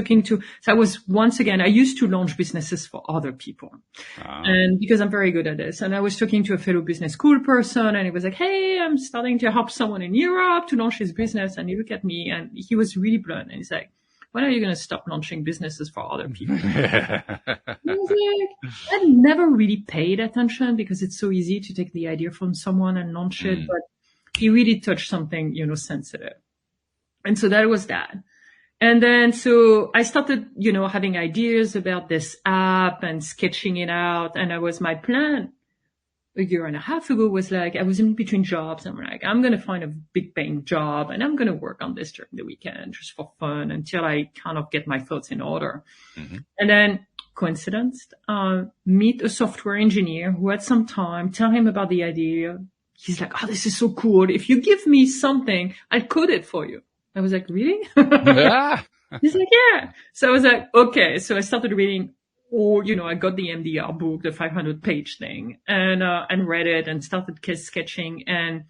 to launch businesses for other people. And because I'm very good at this, and I was talking to a fellow business school person, and he was like, hey, I'm starting to help someone in Europe to launch his business. And he looked at me, and he was really blunt, and he's like, when are you going to stop launching businesses for other people? I never really paid attention because it's so easy to take the idea from someone and launch it, but he really touched something, sensitive. And so that was that. And then, so I started, having ideas about this app and sketching it out. And my plan a year and a half ago was like, I was in between jobs. I'm like, I'm going to find a big paying job, and I'm going to work on this during the weekend just for fun until I kind of get my thoughts in order. And then, coincidence, meet a software engineer who had some time, tell him about the idea. He's like, oh, this is so cool. If you give me something, I'll code it for you. I was like, really? He's like, yeah. So I was like, okay. So I started reading I got the MDR book, the 500-page thing, and read it and started sketching, and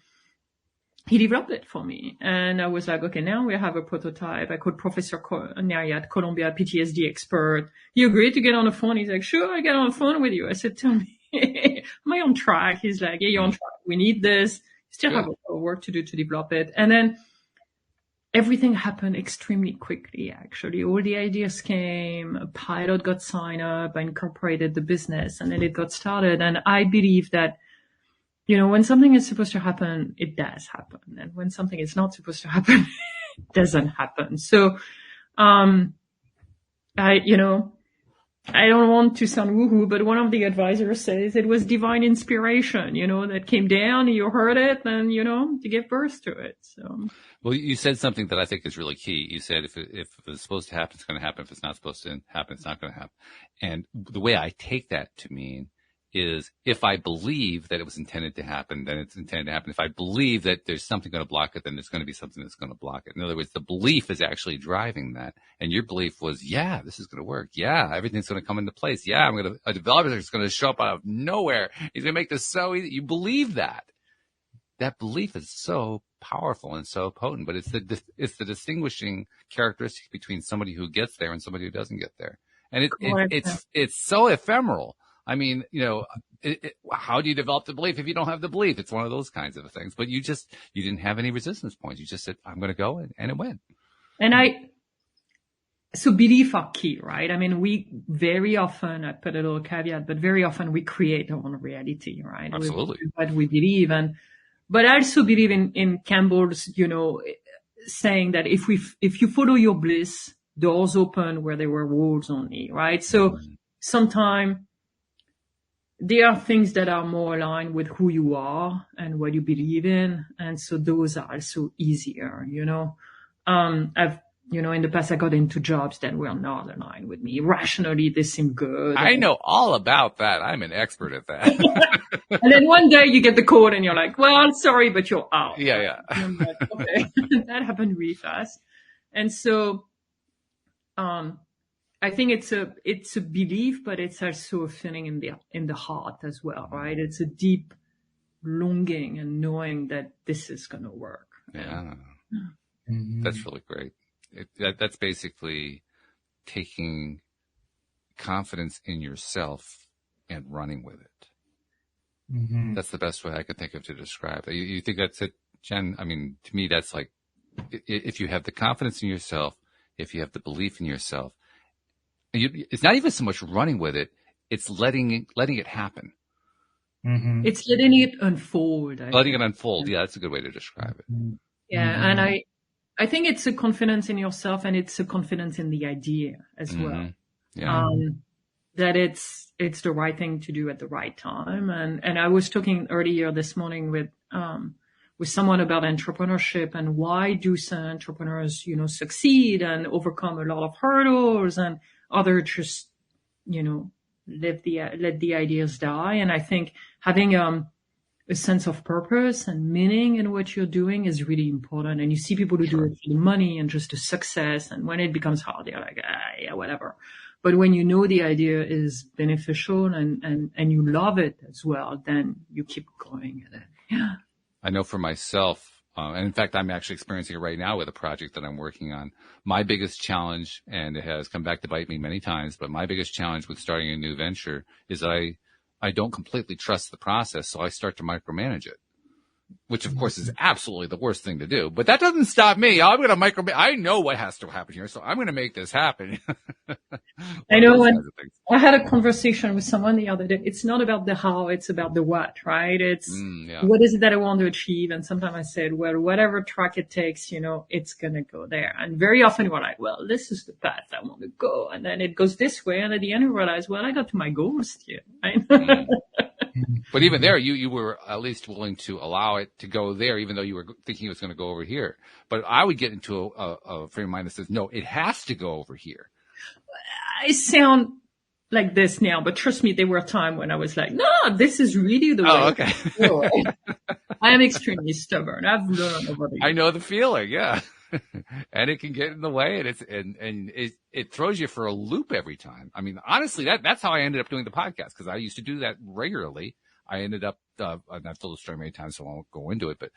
he developed it for me. And I was like, okay, now we have a prototype. I called Professor Nariat, Columbia PTSD expert. He agreed to get on the phone. He's like, sure, I get on the phone with you. I said, tell me, am I on track? He's like, yeah, you're on track. We need this. Still have a work to do to develop it. And then everything happened extremely quickly, actually. All the ideas came, a pilot got signed up, I incorporated the business, and then it got started. And I believe that, when something is supposed to happen, it does happen. And when something is not supposed to happen, it doesn't happen. So, I don't want to sound woohoo, but one of the advisors says it was divine inspiration, that came down, you heard it, and, you gave birth to it. So. Well, you said something that I think is really key. You said if it's supposed to happen, it's going to happen. If it's not supposed to happen, it's not going to happen. And the way I take that to mean is if I believe that it was intended to happen, then it's intended to happen. If I believe that there's something going to block it, then there's going to be something that's going to block it. In other words, the belief is actually driving that. And your belief was, yeah, this is going to work. Yeah, everything's going to come into place. Yeah, a developer is going to show up out of nowhere. He's going to make this so easy. You believe that. That belief is so powerful and so potent, but it's the distinguishing characteristic between somebody who gets there and somebody who doesn't get there. And it's so ephemeral. I mean, how do you develop the belief if you don't have the belief? It's one of those kinds of things. But you didn't have any resistance points. You just said, I'm going to go, and it went. So belief are key, right? I mean, we very often, I put a little caveat, but very often we create our own reality, right? Absolutely. What we believe. But I also believe in Campbell's, saying that if you follow your bliss, doors open where there were walls only, right? So sometimes there are things that are more aligned with who you are and what you believe in. And so those are also easier, I've, in the past I got into jobs that were not aligned with me. Rationally, they seem good. I know all about that. I'm an expert at that. And then one day you get the call and you're like, well, sorry, but you're out. Yeah. And I'm like, okay. That happened really fast. And so, I think it's a belief, but it's also a feeling in the heart as well, right? It's a deep longing and knowing that this is going to work. Yeah. That's really great. That's basically taking confidence in yourself and running with it. Mm-hmm. That's the best way I could think of to describe it. You think that's it, Jen? I mean, to me, that's like, if you have the confidence in yourself, if you have the belief in yourself, it's not even so much running with it, it's letting it happen. Mm-hmm. It's letting it unfold. Letting it unfold. Yeah, that's a good way to describe it. Yeah. Mm-hmm. And I think it's a confidence in yourself and it's a confidence in the idea as well. Yeah. That it's the right thing to do at the right time. And I was talking earlier this morning with someone about entrepreneurship and why do some entrepreneurs, succeed and overcome a lot of hurdles and others just, let the ideas die. And I think having, a sense of purpose and meaning in what you're doing is really important. And you see people who do it for the money and just the success. And when it becomes hard, they're like, yeah, whatever. But when you know the idea is beneficial and you love it as well, then you keep going at it. Yeah. I know for myself, and in fact, I'm actually experiencing it right now with a project that I'm working on. My biggest challenge, and it has come back to bite me many times, but my biggest challenge with starting a new venture is I don't completely trust the process, so I start to micromanage it, which of course is absolutely the worst thing to do. But that doesn't stop me. I'm going to micromanage. I know what has to happen here, so I'm going to make this happen. I know when I had a conversation with someone the other day, it's not about the how, it's about the what, right? It's what is it that I want to achieve? And sometimes I said, well, whatever track it takes, it's going to go there. And very often we're like, well, this is the path I want to go. And then it goes this way. And at the end we realize, well, I got to my goals here, right? But even there, you were at least willing to allow it to go there, even though you were thinking it was going to go over here. But I would get into a frame of mind that says, no, it has to go over here. I sound like this now, but trust me, there were a time when I was like, no, this is really the way. Oh, okay. I am extremely stubborn. I've learned over the years. I know the feeling, yeah. And it can get in the way, and it throws you for a loop every time. I mean, honestly, that's how I ended up doing the podcast, because I used to do that regularly. I ended up, I've told the story many times, so I won't go into it, but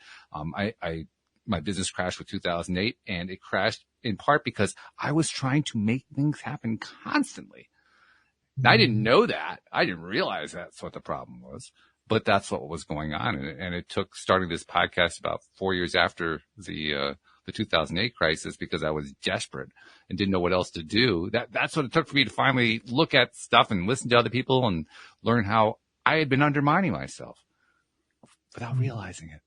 my business crashed with 2008, and it crashed in part because I was trying to make things happen constantly. Mm-hmm. I didn't know that. I didn't realize that's what the problem was, but that's what was going on. And it took starting this podcast about 4 years after the 2008 crisis, because I was desperate and didn't know what else to do. That's what it took for me to finally look at stuff and listen to other people and learn how I had been undermining myself without realizing it.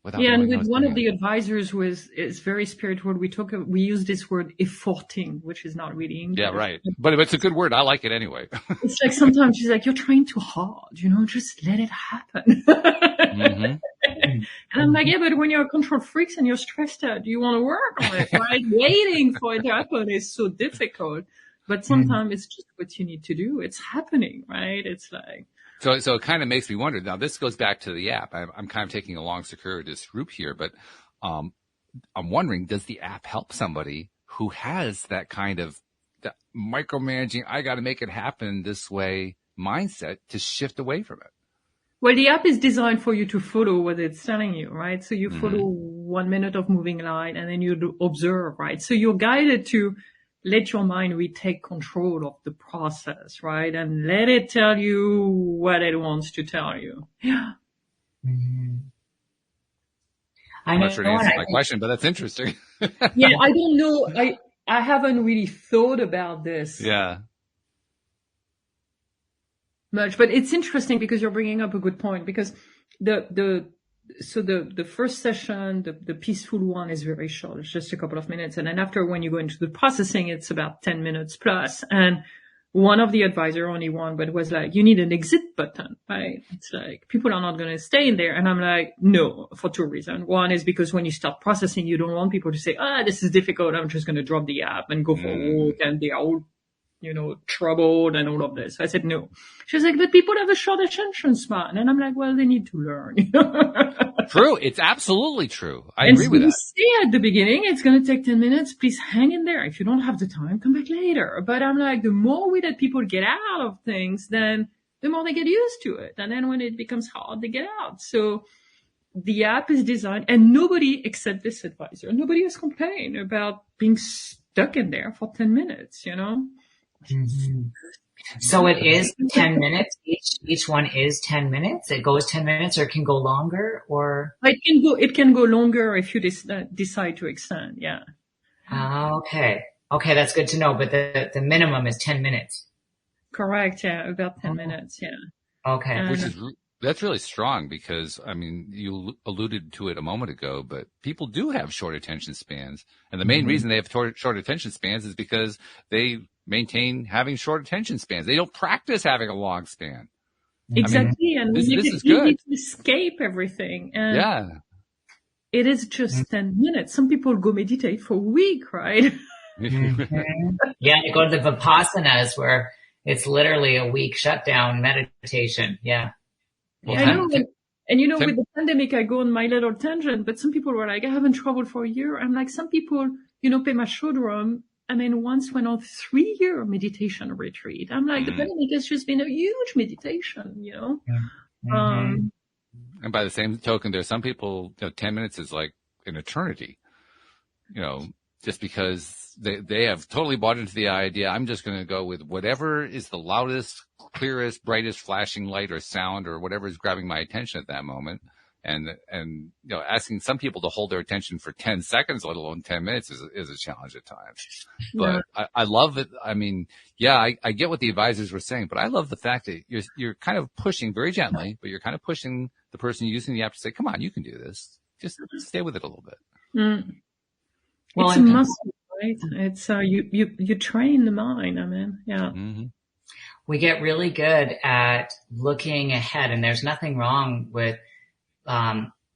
without Yeah, and knowing I with was one doing of the advisors is very spiritual. We use this word efforting, which is not really English. Yeah, right. But it's a good word. I like it anyway. It's like sometimes she's like, you're trying too hard, just let it happen. Mm-hmm. And I'm like, yeah, but when you're a control freak and you're stressed out, you want to work on it, right? Waiting for it to happen is so difficult. But sometimes it's just what you need to do. It's happening, right? It's like. So it kind of makes me wonder. Now, this goes back to the app. I'm kind of taking a long circuitous route here, but I'm wondering, does the app help somebody who has that kind of that micromanaging, I got to make it happen this way mindset to shift away from it? Well, the app is designed for you to follow what it's telling you, right? So you follow 1 minute of moving light and then you observe, right? So you're guided to let your mind retake control of the process, right? And let it tell you what it wants to tell you. Yeah. Mm-hmm. I'm not sure to answer my question, but that's interesting. Yeah, I don't know. I haven't really thought about this. Yeah. Much, but it's interesting because you're bringing up a good point, because the first session, the peaceful one, is very short. It's just a couple of minutes. And then after, when you go into the processing, it's about 10 minutes plus. And one of the advisor, only one, but was like, you need an exit button, right? It's like, people are not going to stay in there. And I'm like, no, for two reasons. One is because when you start processing, you don't want people to say, this is difficult, I'm just going to drop the app and go for a walk, and they are all, troubled and all of this. So I said, no. She was like, but people have a short attention span. And I'm like, well, they need to learn. True. It's absolutely true. I agree with that. You say at the beginning, it's going to take 10 minutes. Please hang in there. If you don't have the time, come back later. But I'm like, the more we let people get out of things, then the more they get used to it. And then when it becomes hard, they get out. So the app is designed, and nobody except this advisor, nobody has complained about being stuck in there for 10 minutes, Mm-hmm. So it is 10 minutes. Each one is 10 minutes. It goes 10 minutes, or it can go longer, or it can go longer if you decide to extend. Yeah. Okay. That's good to know. But the minimum is 10 minutes. Correct. Yeah. About 10 minutes. Yeah. Okay. That's really strong, because, you alluded to it a moment ago, but people do have short attention spans. And the main reason they have short attention spans is because they maintain having short attention spans. They don't practice having a long span. Exactly. And this it's is good. easy to escape everything. And yeah. It is just 10 minutes. Some people go meditate for a week, right? Yeah, they go to the Vipassanas, where it's literally a week shutdown meditation. Yeah. Well, I know. And with the pandemic, I go on my little tangent, but some people were like, I haven't traveled for a year. I'm like, some people, Pema Chodron, once went on 3-year meditation retreat. I'm like, the pandemic has just been a huge meditation, And by the same token, there's some people, 10 minutes is like an eternity, just because they have totally bought into the idea. I'm just going to go with whatever is the loudest, clearest, brightest flashing light or sound or whatever is grabbing my attention at that moment. And asking some people to hold their attention for 10 seconds, let alone 10 minutes, is a challenge at times. But I love it. I get what the advisors were saying, but I love the fact that you're kind of pushing very gently, but you're kind of pushing the person using the app to say, come on, you can do this. Just stay with it a little bit. Well, it's a muscle, right? It's, you train the mind. Yeah. Mm-hmm. We get really good at looking ahead, and there's nothing wrong with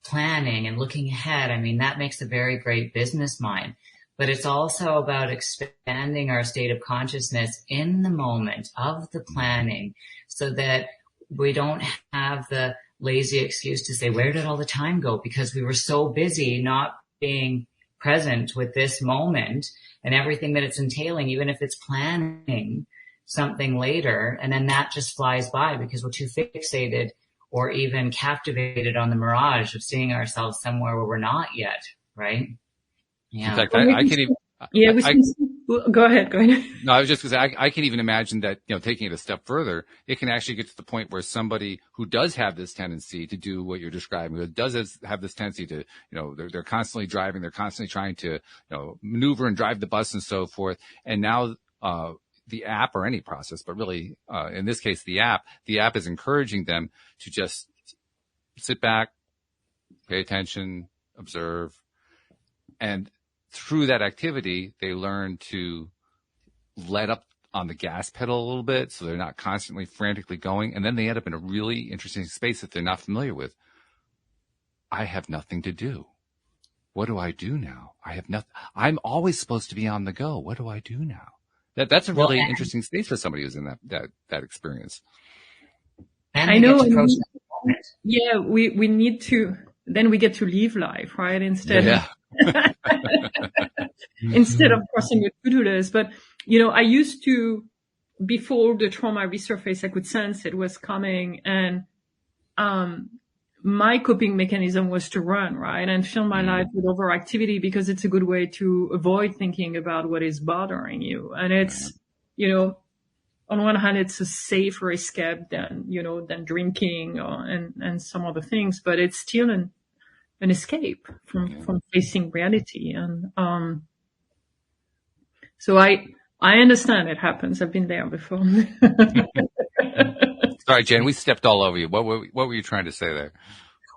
planning and looking ahead. That makes a very great business mind, but it's also about expanding our state of consciousness in the moment of the planning, so that we don't have the lazy excuse to say, where did all the time go? Because we were so busy not being present with this moment and everything that it's entailing, even if it's planning something later. And then that just flies by because we're too fixated or even captivated on the mirage of seeing ourselves somewhere where we're not yet, right? Yeah. In fact, I can even... Go ahead. No, I was just going to say, I can even imagine that, taking it a step further, it can actually get to the point where somebody who does have this tendency to do what you're describing, who does have this tendency to, they're constantly driving, they're constantly trying to, maneuver and drive the bus and so forth. And now, the app, or any process, but really, in this case, the app is encouraging them to just sit back, pay attention, observe. And through that activity, they learn to let up on the gas pedal a little bit so they're not constantly frantically going. And then they end up in a really interesting space that they're not familiar with. I have nothing to do. What do I do now? I have nothing. I'm always supposed to be on the go. What do I do now? That's a really interesting space for somebody who's in that experience. And I know. Yeah, we need to, then we get to live life, right? Instead instead of crossing a to-do list. But, I used to, before the trauma resurfaced, I could sense it was coming. And, my coping mechanism was to run, right? And fill my life with overactivity because it's a good way to avoid thinking about what is bothering you. And it's, on one hand, it's a safer escape than drinking and some other things, but it's still an escape from facing reality. And, so I understand it happens. I've been there before. Sorry, Jen, we stepped all over you. What were you trying to say there?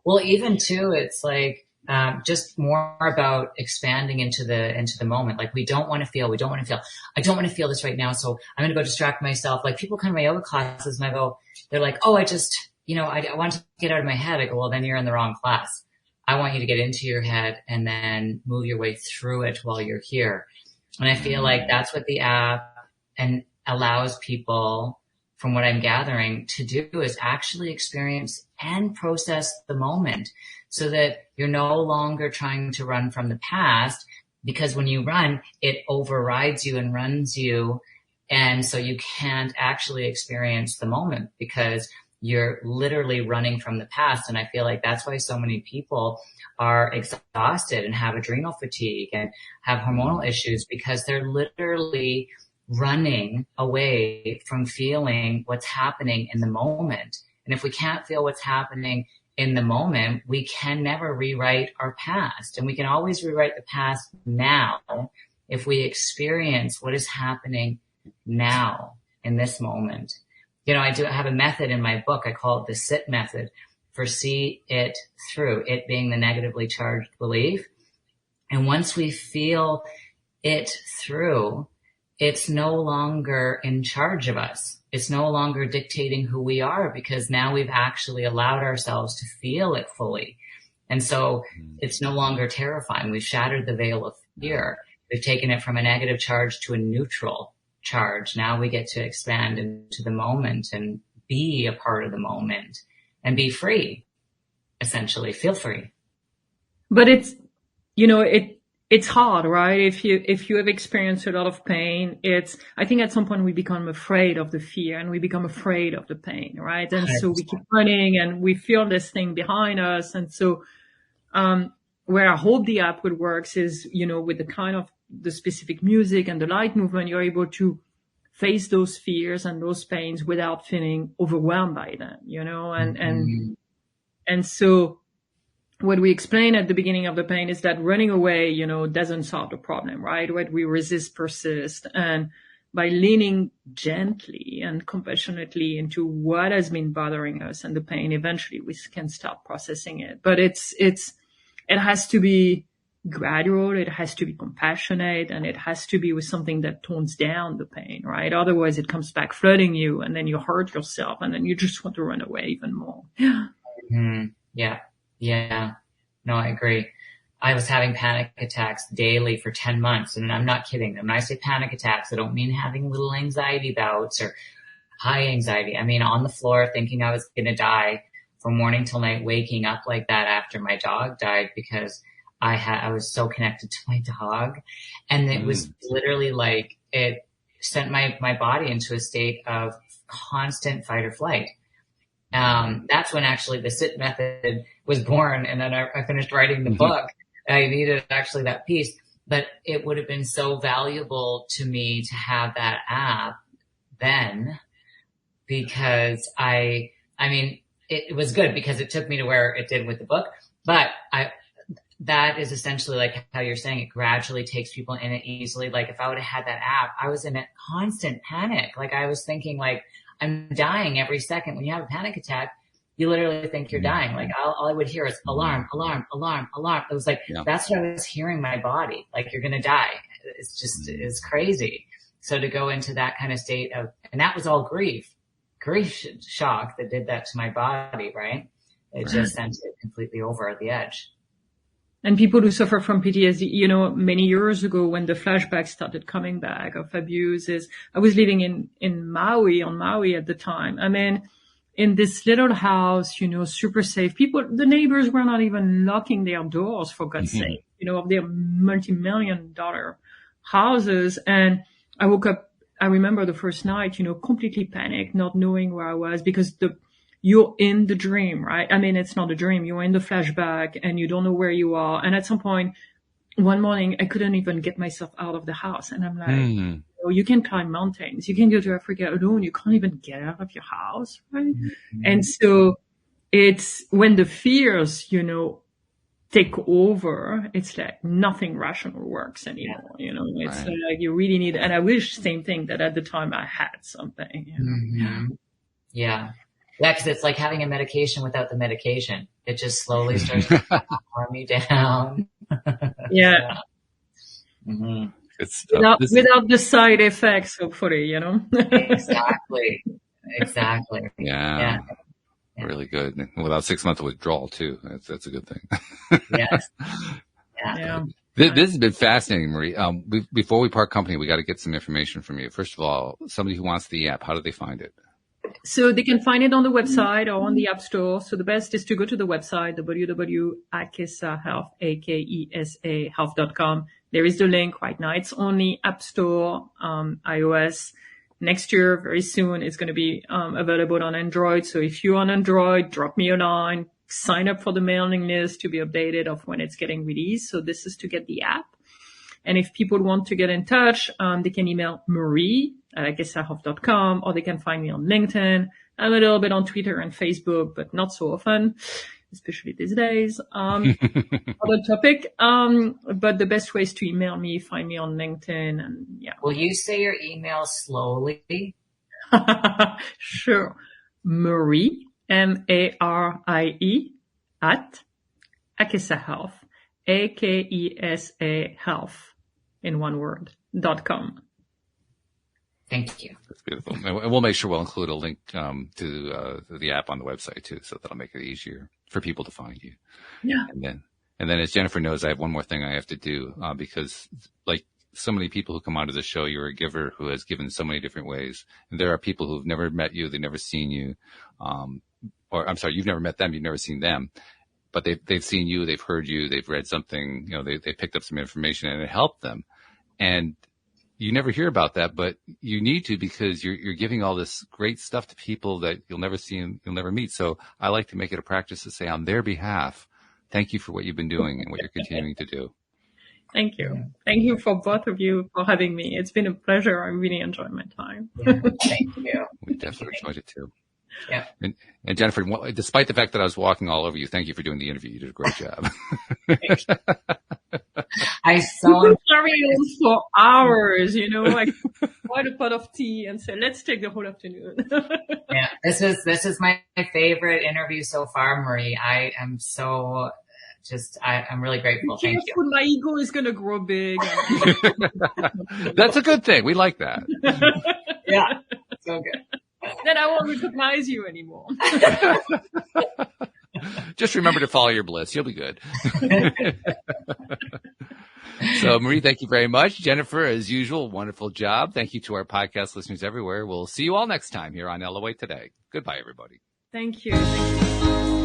Well, even too, it's like, just more about expanding into the moment. Like we don't want to feel. I don't want to feel this right now. So I'm going to go distract myself. Like people come to my yoga classes and they're like, oh, I just, I want to get out of my head. I go, well, then you're in the wrong class. I want you to get into your head and then move your way through it while you're here. And I feel like that's what the app and allows people, from what I'm gathering, to do is actually experience and process the moment so that you're no longer trying to run from the past, because when you run, it overrides you and runs you. And so you can't actually experience the moment because you're literally running from the past. And I feel like that's why so many people are exhausted and have adrenal fatigue and have hormonal issues, because they're literally running away from feeling what's happening in the moment. And if we can't feel what's happening in the moment, we can never rewrite our past. And we can always rewrite the past now if we experience what is happening now in this moment. I have a method in my book. I call it the SIT method, for see it through, it being the negatively charged belief. And once we feel it through, it's no longer in charge of us. It's no longer dictating who we are, because now we've actually allowed ourselves to feel it fully. And so it's no longer terrifying. We've shattered the veil of fear. We've taken it from a negative charge to a neutral charge. Now we get to expand into the moment and be a part of the moment and be free, essentially feel free. But it's, it's hard, right? If you have experienced a lot of pain, I think at some point we become afraid of the fear and we become afraid of the pain, right? And so we keep running and we feel this thing behind us. And so, where I hope the app would work is, with the kind of the specific music and the light movement, you're able to face those fears and those pains without feeling overwhelmed by them, and so what we explain at the beginning of the pain is that running away, doesn't solve the problem, right? What we resist persists. And by leaning gently and compassionately into what has been bothering us and the pain, eventually we can start processing it. But it has to be gradual. It has to be compassionate, and it has to be with something that tones down the pain, right? Otherwise it comes back flooding you, and then you hurt yourself, and then you just want to run away even more. Yeah. No, I agree. I was having panic attacks daily for 10 months. And I'm not kidding. When I say panic attacks, I don't mean having little anxiety bouts or high anxiety. I mean, on the floor thinking I was going to die from morning till night, waking up like that after my dog died, because I was so connected to my dog. And it was literally like it sent my body into a state of constant fight or flight. That's when actually the SIT method was born. And then I finished writing the book. I needed actually that piece, but it would have been so valuable to me to have that app then, because it was good because it took me to where it did with the book, but that is essentially like how you're saying, it gradually takes people in it easily. Like if I would have had that app, I was in a constant panic. Like I was thinking like, I'm dying every second. When you have a panic attack, you literally think you're dying. Like all I would hear is alarm, alarm, alarm, alarm. It was like, that's what I was hearing in my body. Like, you're going to die. It's just, it's crazy. So to go into that kind of state of, and that was all grief shock that did that to my body, right? It just sent it completely over the edge. And people who suffer from PTSD, you know, many years ago when the flashbacks started coming back of abuses, I was living in Maui, on Maui at the time. I mean, in this little house, you know, super safe. The neighbors were not even locking their doors, for God's sake, you know, of their multi-million-dollar houses. And I woke up, I remember the first night, you know, completely panicked, not knowing where I was, because you're in the dream, right? I mean, it's not a dream. You're in the flashback and you don't know where you are. And at some point, one morning, I couldn't even get myself out of the house. And I'm like, oh, you can climb mountains. You can go to Africa alone. You can't even get out of your house, right? And so it's when the fears, you know, take over, it's like nothing rational works anymore. You know, it's like you really need, and I wish same thing that at the time I had something. You know? Yeah, because it's like having a medication without the medication. It just slowly starts to calm you down. Without the side effects, hopefully, you know. Exactly. Yeah. Really good. Without 6 months of withdrawal too. That's a good thing. Yes. Yeah. This has been fascinating, Marie. Before we part company, we got to get some information from you. First of all, somebody who wants the app, how do they find it? So they can find it on the website or on the App Store. So the best is to go to the website, www.akesahealth.com. There is the link right now. It's only App Store, iOS. Next year, very soon, it's going to be available on Android. So if you're on Android, drop me a line, sign up for the mailing list to be updated of when it's getting released. So this is to get the app. And if people want to get in touch, they can email marie@akesahealth.com, or they can find me on LinkedIn. I'm a little bit on Twitter and Facebook, but not so often, especially these days. Other topic. But the best way is to email me, find me on LinkedIn, and yeah. Will you say your email slowly? Sure. Marie, MARIE, @Akesa Health, AKESA Health, in one word, .com. Thank you. That's beautiful. And we'll make sure we'll include a link to the app on the website too, so that'll make it easier for people to find you. Yeah. And then as Jennifer knows, I have one more thing I have to do because like so many people who come onto the show, you're a giver who has given so many different ways. And there are people who've never met you, they've never seen you, or I'm sorry, you've never met them, you've never seen them. But they've seen you, they've heard you, they've read something, you know, they picked up some information and it helped them. And you never hear about that, but you need to, because you're giving all this great stuff to people that you'll never see and you'll never meet. So I like to make it a practice to say on their behalf, thank you for what you've been doing and what you're continuing to do. Thank you. Thank you for both of you for having me. It's been a pleasure. I really enjoyed my time. Thank you. We definitely enjoyed it too. Yeah. And Jennifer, despite the fact that I was walking all over you, thank you for doing the interview. You did a great job. I saw carry on for hours, you know, like quite a pot of tea and say, let's take the whole afternoon. Yeah, this is my favorite interview so far, Marie. I am so I'm really grateful. Thank you. My ego is going to grow big. That's a good thing. We like that. Yeah, so good. Then I won't recognize you anymore. Just remember to follow your bliss. You'll be good. So, Marie, thank you very much. Jennifer, as usual, wonderful job. Thank you to our podcast listeners everywhere. We'll see you all next time here on LOA Today. Goodbye, everybody. Thank you. Thank you.